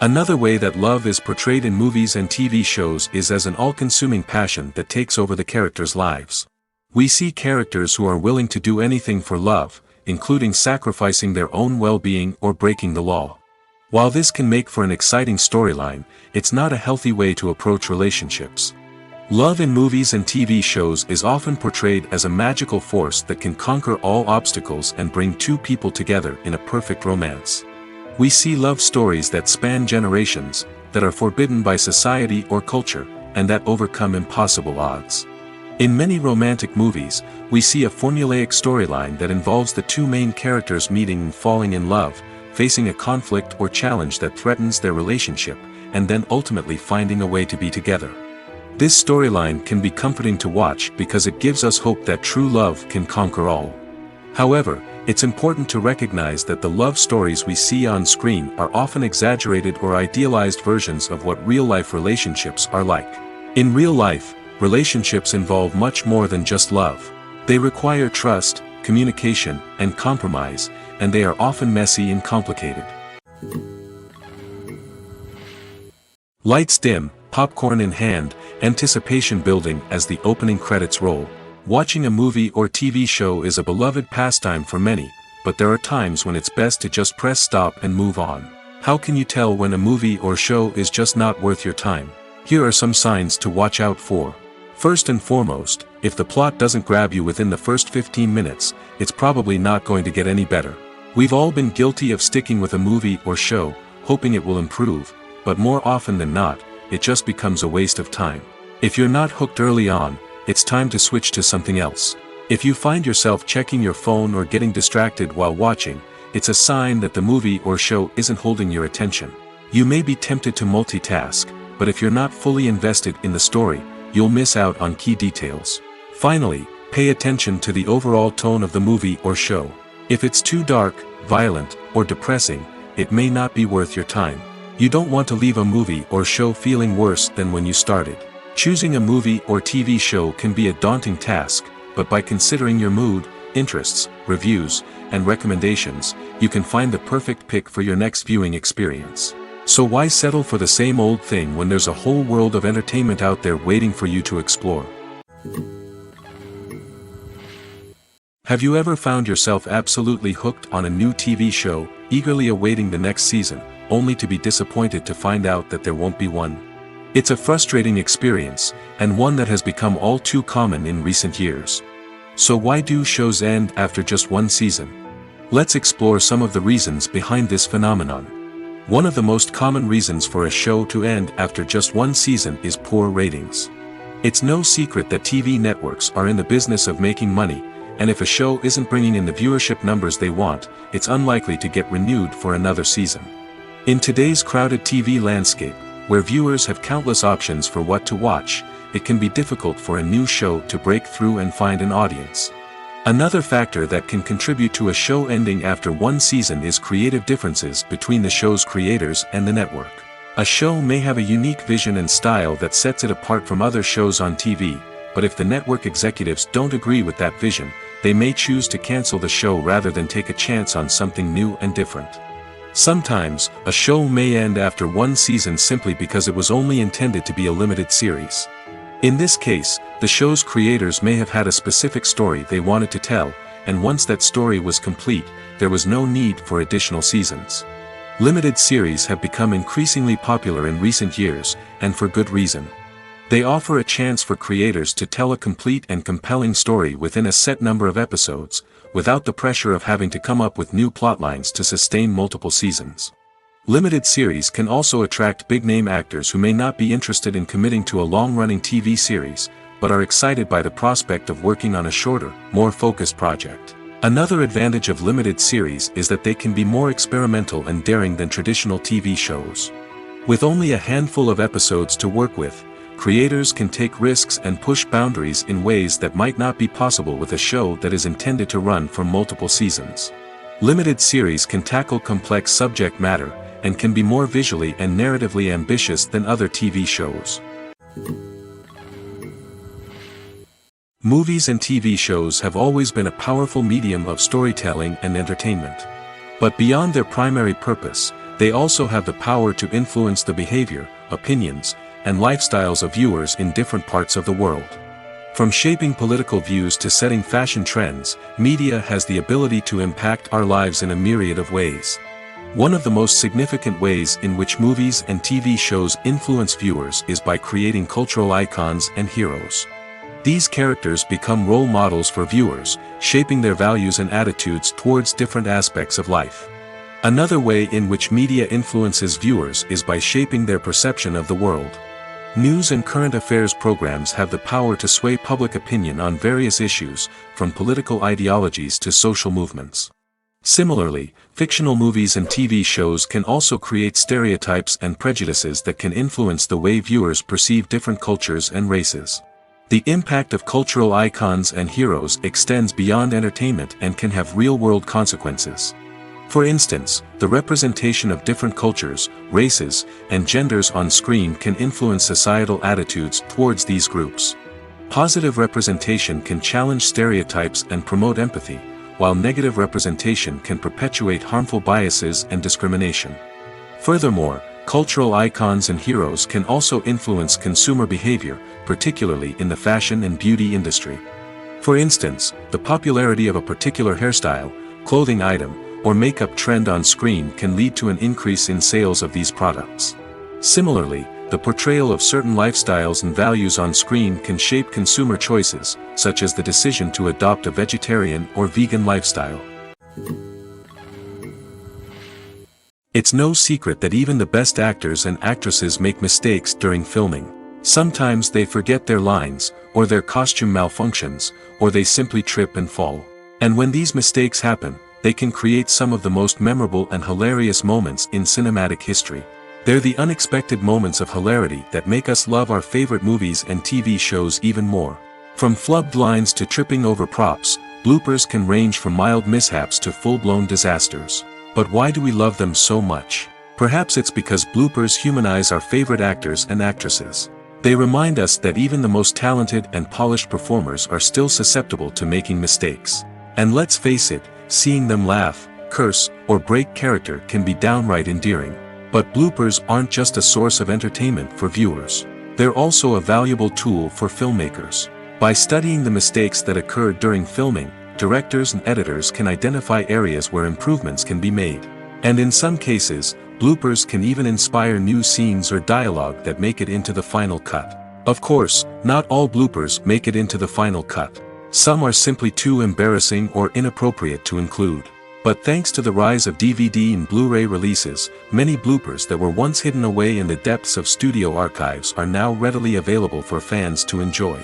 Another way that love is portrayed in movies and TV shows is as an all-consuming passion that takes over the characters' lives. We see characters who are willing to do anything for love, including sacrificing their own well-being or breaking the law. While this can make for an exciting storyline, it's not a healthy way to approach relationships. Love in movies and TV shows is often portrayed as a magical force that can conquer all obstacles and bring two people together in a perfect romance. We see love stories that span generations, that are forbidden by society or culture, and that overcome impossible odds. In many romantic movies, we see a formulaic storyline that involves the two main characters meeting and falling in love, facing a conflict or challenge that threatens their relationship, and then ultimately finding a way to be together. This storyline can be comforting to watch because it gives us hope that true love can conquer all. However, it's important to recognize that the love stories we see on screen are often exaggerated or idealized versions of what real-life relationships are like. In real life, relationships involve much more than just love. They require trust, communication, and compromise, and they are often messy and complicated. Lights dim, popcorn in hand, anticipation building as the opening credits roll. Watching a movie or TV show is a beloved pastime for many, but there are times when it's best to just press stop and move on. How can you tell when a movie or show is just not worth your time? Here are some signs to watch out for. First and foremost, if the plot doesn't grab you within the first 15 minutes, it's probably not going to get any better. We've all been guilty of sticking with a movie or show, hoping it will improve, but more often than not, it just becomes a waste of time. If you're not hooked early on, it's time to switch to something else. If you find yourself checking your phone or getting distracted while watching, it's a sign that the movie or show isn't holding your attention. You may be tempted to multitask, but if you're not fully invested in the story, you'll miss out on key details. Finally, pay attention to the overall tone of the movie or show. If it's too dark, violent, or depressing, it may not be worth your time. You don't want to leave a movie or show feeling worse than when you started. Choosing a movie or TV show can be a daunting task, but by considering your mood, interests, reviews, and recommendations, you can find the perfect pick for your next viewing experience. So why settle for the same old thing when there's a whole world of entertainment out there waiting for you to explore? Have you ever found yourself absolutely hooked on a new TV show, eagerly awaiting the next season, only to be disappointed to find out that there won't be one? It's a frustrating experience, and one that has become all too common in recent years. So why do shows end after just one season? Let's explore some of the reasons behind this phenomenon. One of the most common reasons for a show to end after just one season is poor ratings. It's no secret that TV networks are in the business of making money, and if a show isn't bringing in the viewership numbers they want, it's unlikely to get renewed for another season. In today's crowded TV landscape, where viewers have countless options for what to watch, it can be difficult for a new show to break through and find an audience. Another factor that can contribute to a show ending after one season is creative differences between the show's creators and the network. A show may have a unique vision and style that sets it apart from other shows on TV, but if the network executives don't agree with that vision, they may choose to cancel the show rather than take a chance on something new and different. Sometimes, a show may end after one season simply because it was only intended to be a limited series. In this case, the show's creators may have had a specific story they wanted to tell, and once that story was complete, there was no need for additional seasons. Limited series have become increasingly popular in recent years, and for good reason. They offer a chance for creators to tell a complete and compelling story within a set number of episodes, without the pressure of having to come up with new plotlines to sustain multiple seasons. Limited series can also attract big-name actors who may not be interested in committing to a long-running TV series, but are excited by the prospect of working on a shorter, more focused project. Another advantage of limited series is that they can be more experimental and daring than traditional TV shows. With only a handful of episodes to work with, creators can take risks and push boundaries in ways that might not be possible with a show that is intended to run for multiple seasons. Limited series can tackle complex subject matter, and can be more visually and narratively ambitious than other TV shows. Movies and TV shows have always been a powerful medium of storytelling and entertainment. But beyond their primary purpose, they also have the power to influence the behavior, opinions, and lifestyles of viewers in different parts of the world. From shaping political views to setting fashion trends, media has the ability to impact our lives in a myriad of ways. One of the most significant ways in which movies and TV shows influence viewers is by creating cultural icons and heroes. These characters become role models for viewers, shaping their values and attitudes towards different aspects of life. Another way in which media influences viewers is by shaping their perception of the world. News and current affairs programs have the power to sway public opinion on various issues, from political ideologies to social movements. Similarly, fictional movies and TV shows can also create stereotypes and prejudices that can influence the way viewers perceive different cultures and races. The impact of cultural icons and heroes extends beyond entertainment and can have real-world consequences. For instance, the representation of different cultures, races, and genders on screen can influence societal attitudes towards these groups. Positive representation can challenge stereotypes and promote empathy, while negative representation can perpetuate harmful biases and discrimination. Furthermore, cultural icons and heroes can also influence consumer behavior, particularly in the fashion and beauty industry. For instance, the popularity of a particular hairstyle, clothing item, or makeup trend on screen can lead to an increase in sales of these products. Similarly, the portrayal of certain lifestyles and values on screen can shape consumer choices, such as the decision to adopt a vegetarian or vegan lifestyle. It's no secret that even the best actors and actresses make mistakes during filming. Sometimes they forget their lines, or their costume malfunctions, or they simply trip and fall. And when these mistakes happen, they can create some of the most memorable and hilarious moments in cinematic history. They're the unexpected moments of hilarity that make us love our favorite movies and TV shows even more. From flubbed lines to tripping over props, bloopers can range from mild mishaps to full-blown disasters. But why do we love them so much? Perhaps it's because bloopers humanize our favorite actors and actresses. They remind us that even the most talented and polished performers are still susceptible to making mistakes. And let's face it, seeing them laugh, curse, or break character can be downright endearing. But bloopers aren't just a source of entertainment for viewers. They're also a valuable tool for filmmakers. By studying the mistakes that occurred during filming, directors and editors can identify areas where improvements can be made. And in some cases, bloopers can even inspire new scenes or dialogue that make it into the final cut. Of course, not all bloopers make it into the final cut. Some are simply too embarrassing or inappropriate to include. But thanks to the rise of DVD and Blu-ray releases, many bloopers that were once hidden away in the depths of studio archives are now readily available for fans to enjoy.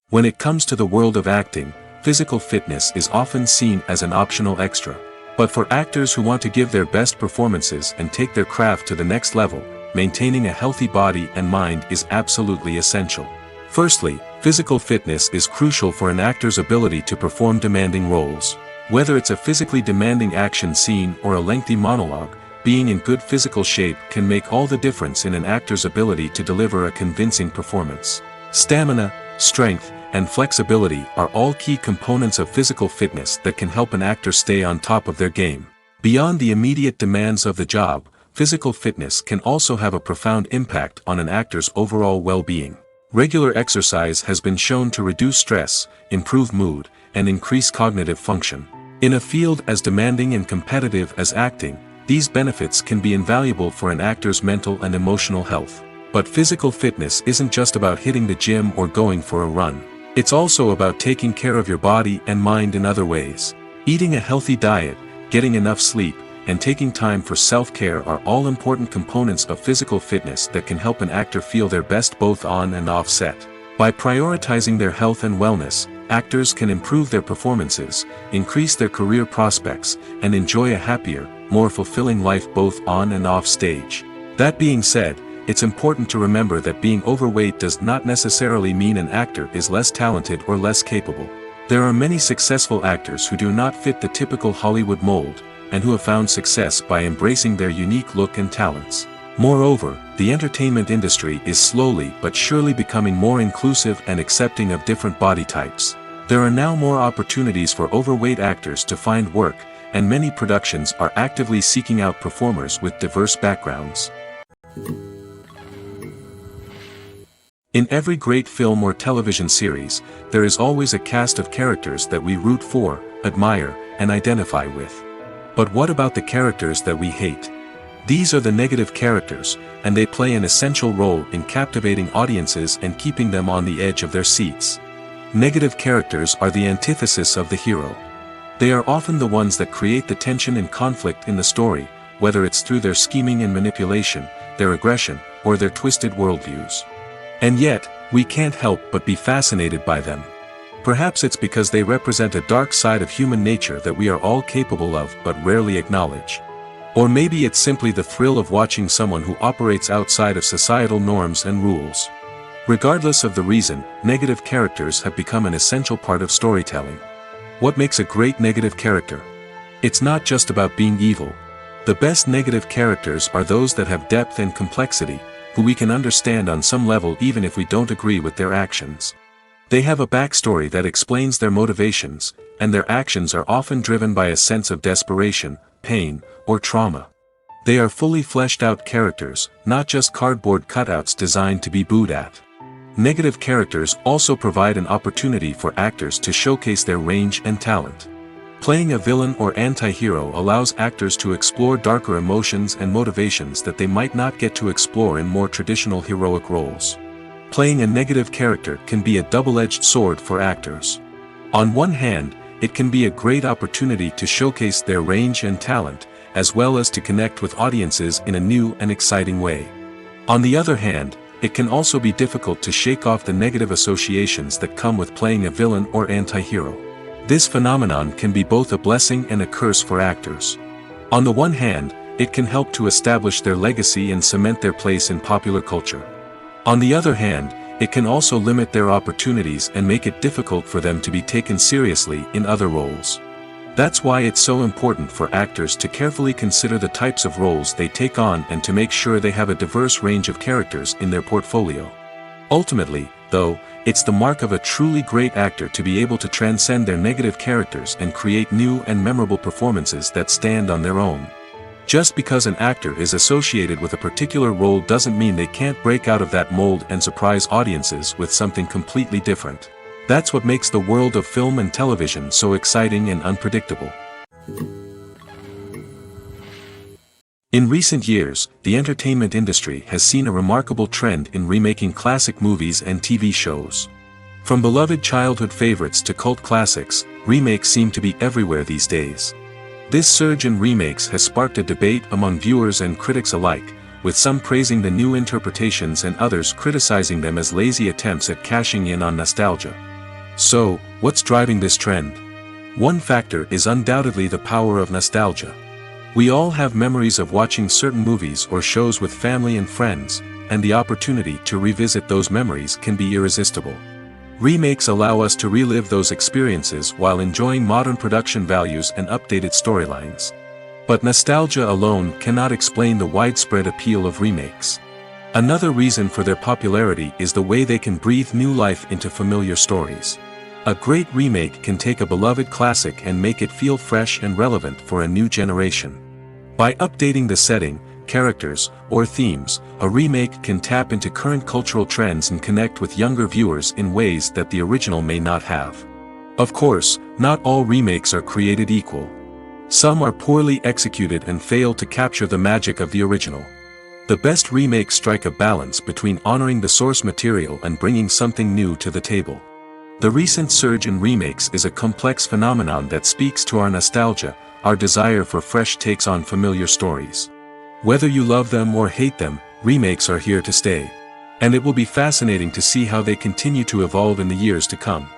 When it comes to the world of acting, physical fitness is often seen as an optional extra. But for actors who want to give their best performances and take their craft to the next level, maintaining a healthy body and mind is absolutely essential. Firstly, physical fitness is crucial for an actor's ability to perform demanding roles. Whether it's a physically demanding action scene or a lengthy monologue, being in good physical shape can make all the difference in an actor's ability to deliver a convincing performance. Stamina, strength, and flexibility are all key components of physical fitness that can help an actor stay on top of their game. Beyond the immediate demands of the job, physical fitness can also have a profound impact on an actor's overall well-being. Regular exercise has been shown to reduce stress, improve mood, and increase cognitive function. In a field as demanding and competitive as acting, these benefits can be invaluable for an actor's mental and emotional health. But physical fitness isn't just about hitting the gym or going for a run. It's also about taking care of your body and mind in other ways. Eating a healthy diet, getting enough sleep, and taking time for self-care are all important components of physical fitness that can help an actor feel their best both on and off set. By prioritizing their health and wellness, actors can improve their performances, increase their career prospects, and enjoy a happier, more fulfilling life both on and off stage. That being said, it's important to remember that being overweight does not necessarily mean an actor is less talented or less capable. There are many successful actors who do not fit the typical Hollywood mold, and who have found success by embracing their unique look and talents. Moreover, the entertainment industry is slowly but surely becoming more inclusive and accepting of different body types. There are now more opportunities for overweight actors to find work, and many productions are actively seeking out performers with diverse backgrounds. In every great film or television series, there is always a cast of characters that we root for, admire, and identify with. But what about the characters that we hate? These are the negative characters, and they play an essential role in captivating audiences and keeping them on the edge of their seats. Negative characters are the antithesis of the hero. They are often the ones that create the tension and conflict in the story, whether it's through their scheming and manipulation, their aggression, or their twisted worldviews. And yet, we can't help but be fascinated by them. Perhaps it's because they represent a dark side of human nature that we are all capable of but rarely acknowledge. Or maybe it's simply the thrill of watching someone who operates outside of societal norms and rules. Regardless of the reason, negative characters have become an essential part of storytelling. What makes a great negative character? It's not just about being evil. The best negative characters are those that have depth and complexity, who we can understand on some level even if we don't agree with their actions. They have a backstory that explains their motivations, and their actions are often driven by a sense of desperation, pain, or trauma. They are fully fleshed out characters, not just cardboard cutouts designed to be booed at. Negative characters also provide an opportunity for actors to showcase their range and talent. Playing a villain or anti-hero allows actors to explore darker emotions and motivations that they might not get to explore in more traditional heroic roles. Playing a negative character can be a double-edged sword for actors. On one hand, it can be a great opportunity to showcase their range and talent, as well as to connect with audiences in a new and exciting way. On the other hand, it can also be difficult to shake off the negative associations that come with playing a villain or anti-hero. This phenomenon can be both a blessing and a curse for actors. On the one hand, it can help to establish their legacy and cement their place in popular culture. On the other hand, it can also limit their opportunities and make it difficult for them to be taken seriously in other roles. That's why it's so important for actors to carefully consider the types of roles they take on and to make sure they have a diverse range of characters in their portfolio. Ultimately, though, it's the mark of a truly great actor to be able to transcend their negative characters and create new and memorable performances that stand on their own. Just because an actor is associated with a particular role doesn't mean they can't break out of that mold and surprise audiences with something completely different. That's what makes the world of film and television so exciting and unpredictable. In recent years, the entertainment industry has seen a remarkable trend in remaking classic movies and TV shows. From beloved childhood favorites to cult classics, remakes seem to be everywhere these days. This surge in remakes has sparked a debate among viewers and critics alike, with some praising the new interpretations and others criticizing them as lazy attempts at cashing in on nostalgia. So, what's driving this trend? One factor is undoubtedly the power of nostalgia. We all have memories of watching certain movies or shows with family and friends, and the opportunity to revisit those memories can be irresistible. Remakes allow us to relive those experiences while enjoying modern production values and updated storylines. But nostalgia alone cannot explain the widespread appeal of remakes. Another reason for their popularity is the way they can breathe new life into familiar stories. A great remake can take a beloved classic and make it feel fresh and relevant for a new generation. By updating the setting, characters, or themes, a remake can tap into current cultural trends and connect with younger viewers in ways that the original may not have. Of course, not all remakes are created equal. Some are poorly executed and fail to capture the magic of the original. The best remakes strike a balance between honoring the source material and bringing something new to the table. The recent surge in remakes is a complex phenomenon that speaks to our nostalgia, our desire for fresh takes on familiar stories. Whether you love them or hate them, remakes are here to stay. And it will be fascinating to see how they continue to evolve in the years to come.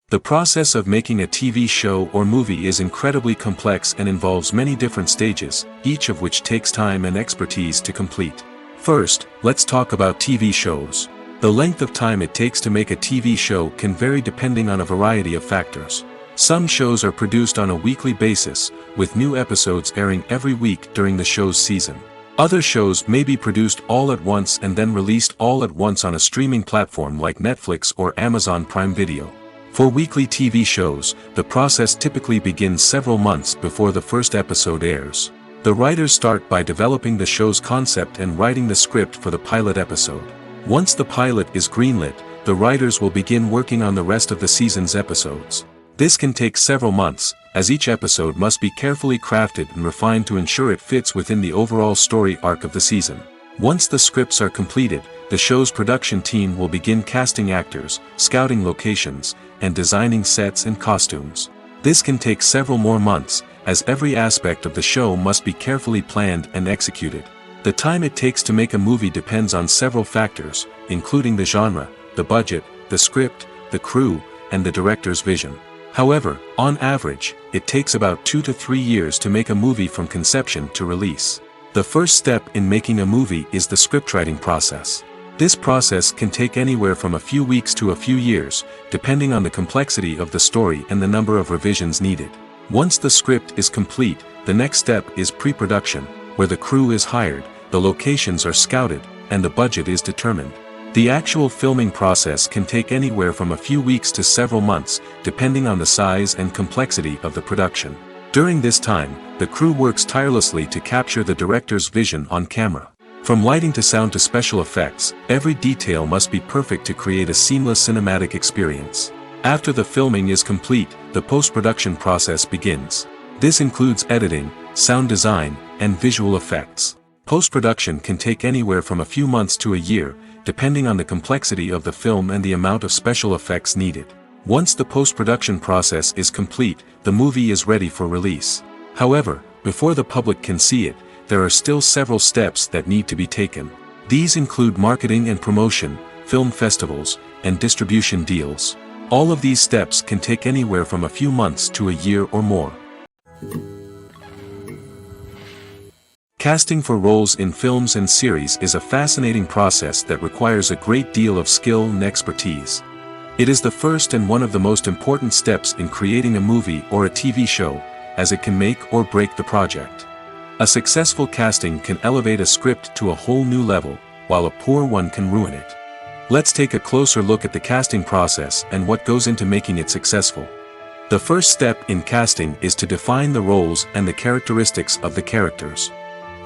The process of making a TV show or movie is incredibly complex and involves many different stages, each of which takes time and expertise to complete. First, let's talk about TV shows. The length of time it takes to make a TV show can vary depending on a variety of factors. Some shows are produced on a weekly basis, with new episodes airing every week during the show's season. Other shows may be produced all at once and then released all at once on a streaming platform like Netflix or Amazon Prime Video. For weekly TV shows, the process typically begins several months before the first episode airs. The writers start by developing the show's concept and writing the script for the pilot episode. Once the pilot is greenlit, the writers will begin working on the rest of the season's episodes. This can take several months, as each episode must be carefully crafted and refined to ensure it fits within the overall story arc of the season. Once the scripts are completed, the show's production team will begin casting actors, scouting locations, and designing sets and costumes. This can take several more months, as every aspect of the show must be carefully planned and executed. The time it takes to make a movie depends on several factors, including the genre, the budget, the script, the crew, and the director's vision. However, on average, it takes about 2 to 3 years to make a movie from conception to release. The first step in making a movie is the scriptwriting process. This process can take anywhere from a few weeks to a few years, depending on the complexity of the story and the number of revisions needed. Once the script is complete, the next step is pre-production, where the crew is hired, the locations are scouted, and the budget is determined. The actual filming process can take anywhere from a few weeks to several months, depending on the size and complexity of the production. During this time, the crew works tirelessly to capture the director's vision on camera. From lighting to sound to special effects, every detail must be perfect to create a seamless cinematic experience. After the filming is complete, the post-production process begins. This includes editing, sound design, and visual effects. Post-production can take anywhere from a few months to a year, depending on the complexity of the film and the amount of special effects needed. Once the post-production process is complete, the movie is ready for release. However, before the public can see it, there are still several steps that need to be taken. These include marketing and promotion, film festivals, and distribution deals. All of these steps can take anywhere from a few months to a year or more. Casting for roles in films and series is a fascinating process that requires a great deal of skill and expertise. It is the first and one of the most important steps in creating a movie or a TV show, as it can make or break the project. A successful casting can elevate a script to a whole new level, while a poor one can ruin it. Let's take a closer look at the casting process and what goes into making it successful. The first step in casting is to define the roles and the characteristics of the characters.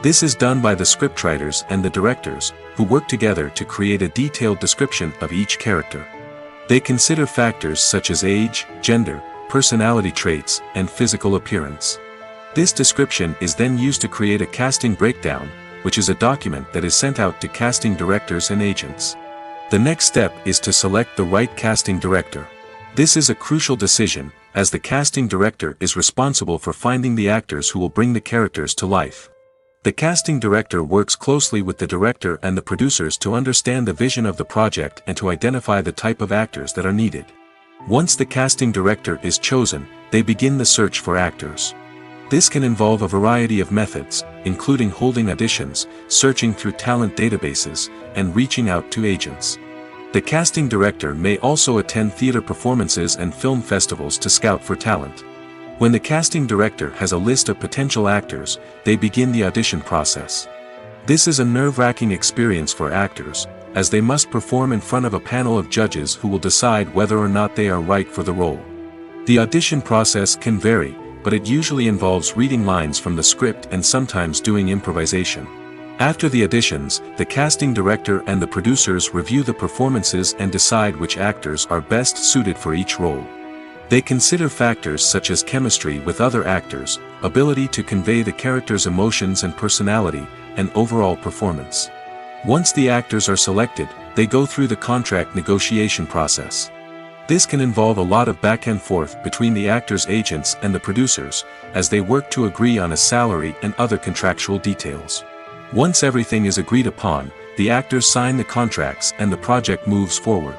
This is done by the scriptwriters and the directors, who work together to create a detailed description of each character. They consider factors such as age, gender, personality traits, and physical appearance. This description is then used to create a casting breakdown, which is a document that is sent out to casting directors and agents. The next step is to select the right casting director. This is a crucial decision, as the casting director is responsible for finding the actors who will bring the characters to life. The casting director works closely with the director and the producers to understand the vision of the project and to identify the type of actors that are needed. Once the casting director is chosen, they begin the search for actors. This can involve a variety of methods, including holding auditions, searching through talent databases, and reaching out to agents. The casting director may also attend theater performances and film festivals to scout for talent. When the casting director has a list of potential actors, they begin the audition process. This is a nerve-wracking experience for actors, as they must perform in front of a panel of judges who will decide whether or not they are right for the role. The audition process can vary, but it usually involves reading lines from the script and sometimes doing improvisation. After the auditions, the casting director and the producers review the performances and decide which actors are best suited for each role. They consider factors such as chemistry with other actors, ability to convey the character's emotions and personality, and overall performance. Once the actors are selected, they go through the contract negotiation process. This can involve a lot of back and forth between the actors' agents and the producers, as they work to agree on a salary and other contractual details. Once everything is agreed upon, the actors sign the contracts and the project moves forward.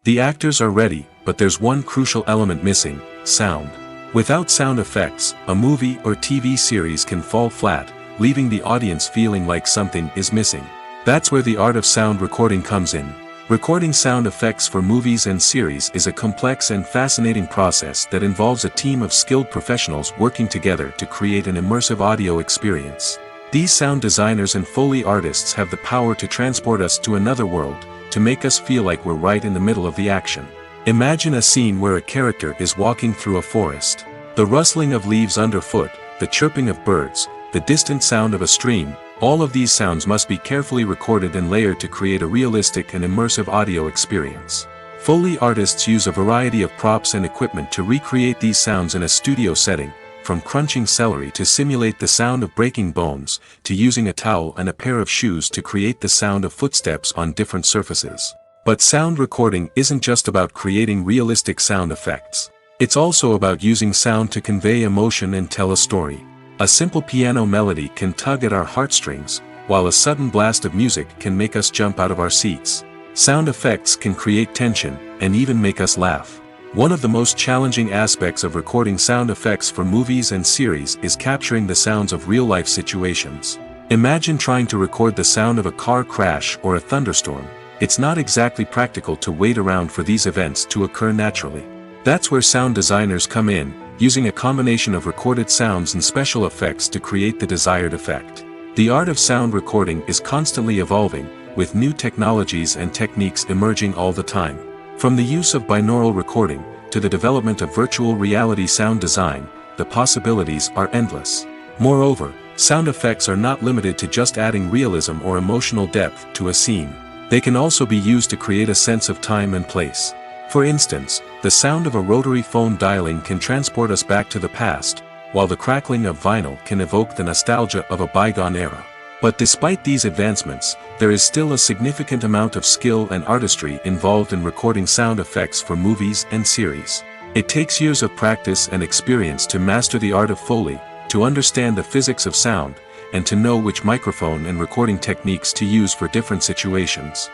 The actors are ready, but there's one crucial element missing: sound. Without sound effects, a movie or TV series can fall flat, leaving the audience feeling like something is missing. That's where the art of sound recording comes in. Recording sound effects for movies and series is a complex and fascinating process that involves a team of skilled professionals working together to create an immersive audio experience. These sound designers and Foley artists have the power to transport us to another world, to make us feel like we're right in the middle of the action. Imagine a scene where a character is walking through a forest. The rustling of leaves underfoot, the chirping of birds, the distant sound of a stream, all of these sounds must be carefully recorded and layered to create a realistic and immersive audio experience. Foley artists use a variety of props and equipment to recreate these sounds in a studio setting, from crunching celery to simulate the sound of breaking bones, to using a towel and a pair of shoes to create the sound of footsteps on different surfaces. But sound recording isn't just about creating realistic sound effects. It's also about using sound to convey emotion and tell a story. A simple piano melody can tug at our heartstrings, while a sudden blast of music can make us jump out of our seats. Sound effects can create tension, and even make us laugh. One of the most challenging aspects of recording sound effects for movies and series is capturing the sounds of real-life situations. Imagine trying to record the sound of a car crash or a thunderstorm. It's not exactly practical to wait around for these events to occur naturally. That's where sound designers come in, using a combination of recorded sounds and special effects to create the desired effect. The art of sound recording is constantly evolving, with new technologies and techniques emerging all the time. From the use of binaural recording, to the development of virtual reality sound design, the possibilities are endless. Moreover, sound effects are not limited to just adding realism or emotional depth to a scene. They can also be used to create a sense of time and place. For instance, the sound of a rotary phone dialing can transport us back to the past, while the crackling of vinyl can evoke the nostalgia of a bygone era. But despite these advancements, there is still a significant amount of skill and artistry involved in recording sound effects for movies and series. It takes years of practice and experience to master the art of Foley, to understand the physics of sound, and to know which microphone and recording techniques to use for different situations.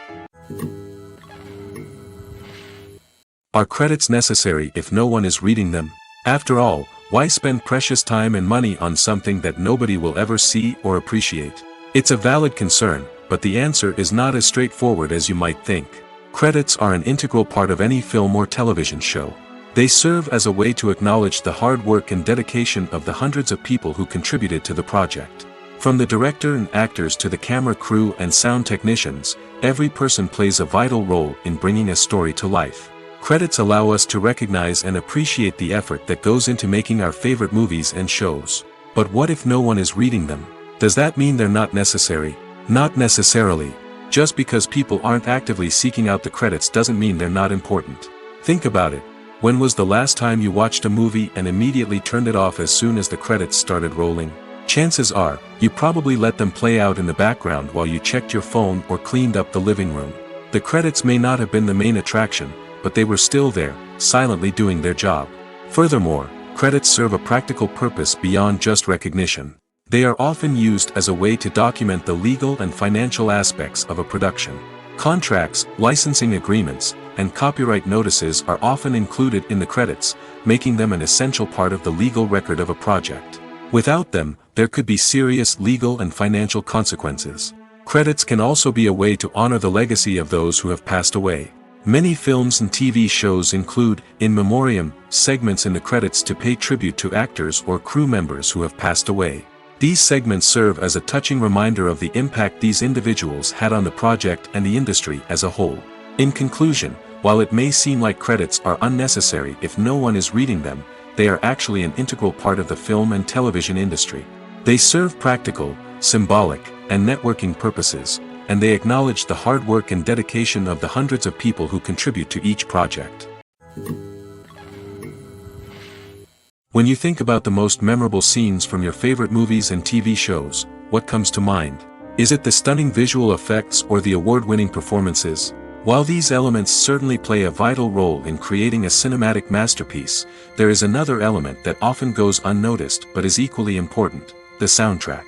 Are credits necessary if no one is reading them? After all, why spend precious time and money on something that nobody will ever see or appreciate? It's a valid concern, but the answer is not as straightforward as you might think. Credits are an integral part of any film or television show. They serve as a way to acknowledge the hard work and dedication of the hundreds of people who contributed to the project. From the director and actors to the camera crew and sound technicians, every person plays a vital role in bringing a story to life. Credits allow us to recognize and appreciate the effort that goes into making our favorite movies and shows. But what if no one is reading them? Does that mean they're not necessary? Not necessarily. Just because people aren't actively seeking out the credits doesn't mean they're not important. Think about it. When was the last time you watched a movie and immediately turned it off as soon as the credits started rolling? Chances are, you probably let them play out in the background while you checked your phone or cleaned up the living room. The credits may not have been the main attraction, but they were still there, silently doing their job. Furthermore, credits serve a practical purpose beyond just recognition. They are often used as a way to document the legal and financial aspects of a production. Contracts, licensing agreements, and copyright notices are often included in the credits, making them an essential part of the legal record of a project. Without them, there could be serious legal and financial consequences. Credits can also be a way to honor the legacy of those who have passed away. Many films and TV shows include, in memoriam, segments in the credits to pay tribute to actors or crew members who have passed away. These segments serve as a touching reminder of the impact these individuals had on the project and the industry as a whole. In conclusion, while it may seem like credits are unnecessary if no one is reading them, they are actually an integral part of the film and television industry. They serve practical, symbolic, and networking purposes, and they acknowledge the hard work and dedication of the hundreds of people who contribute to each project. When you think about the most memorable scenes from your favorite movies and TV shows, what comes to mind? Is it the stunning visual effects or the award-winning performances? While these elements certainly play a vital role in creating a cinematic masterpiece, there is another element that often goes unnoticed but is equally important: the soundtrack.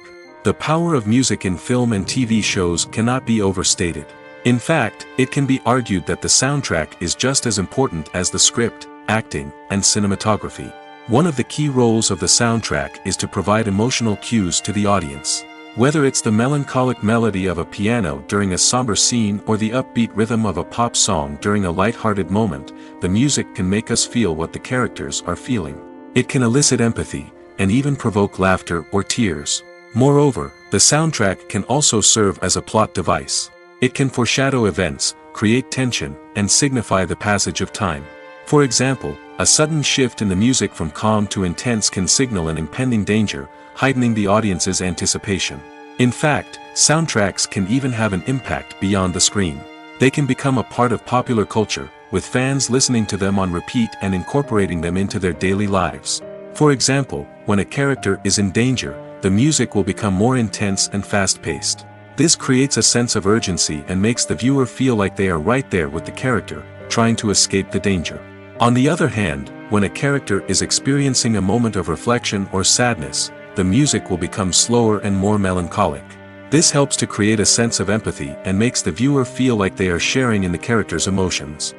The power of music in film and TV shows cannot be overstated. In fact, it can be argued that the soundtrack is just as important as the script, acting, and cinematography. One of the key roles of the soundtrack is to provide emotional cues to the audience. Whether it's the melancholic melody of a piano during a somber scene or the upbeat rhythm of a pop song during a light-hearted moment, the music can make us feel what the characters are feeling. It can elicit empathy, and even provoke laughter or tears. Moreover, the soundtrack can also serve as a plot device. It can foreshadow events, create tension, and signify the passage of time. For example, a sudden shift in the music from calm to intense can signal an impending danger, heightening the audience's anticipation. In fact, soundtracks can even have an impact beyond the screen. They can become a part of popular culture, with fans listening to them on repeat and incorporating them into their daily lives. For example, when a character is in danger, the music will become more intense and fast-paced. This creates a sense of urgency and makes the viewer feel like they are right there with the character, trying to escape the danger. On the other hand, when a character is experiencing a moment of reflection or sadness, the music will become slower and more melancholic. This helps to create a sense of empathy and makes the viewer feel like they are sharing in the character's emotions.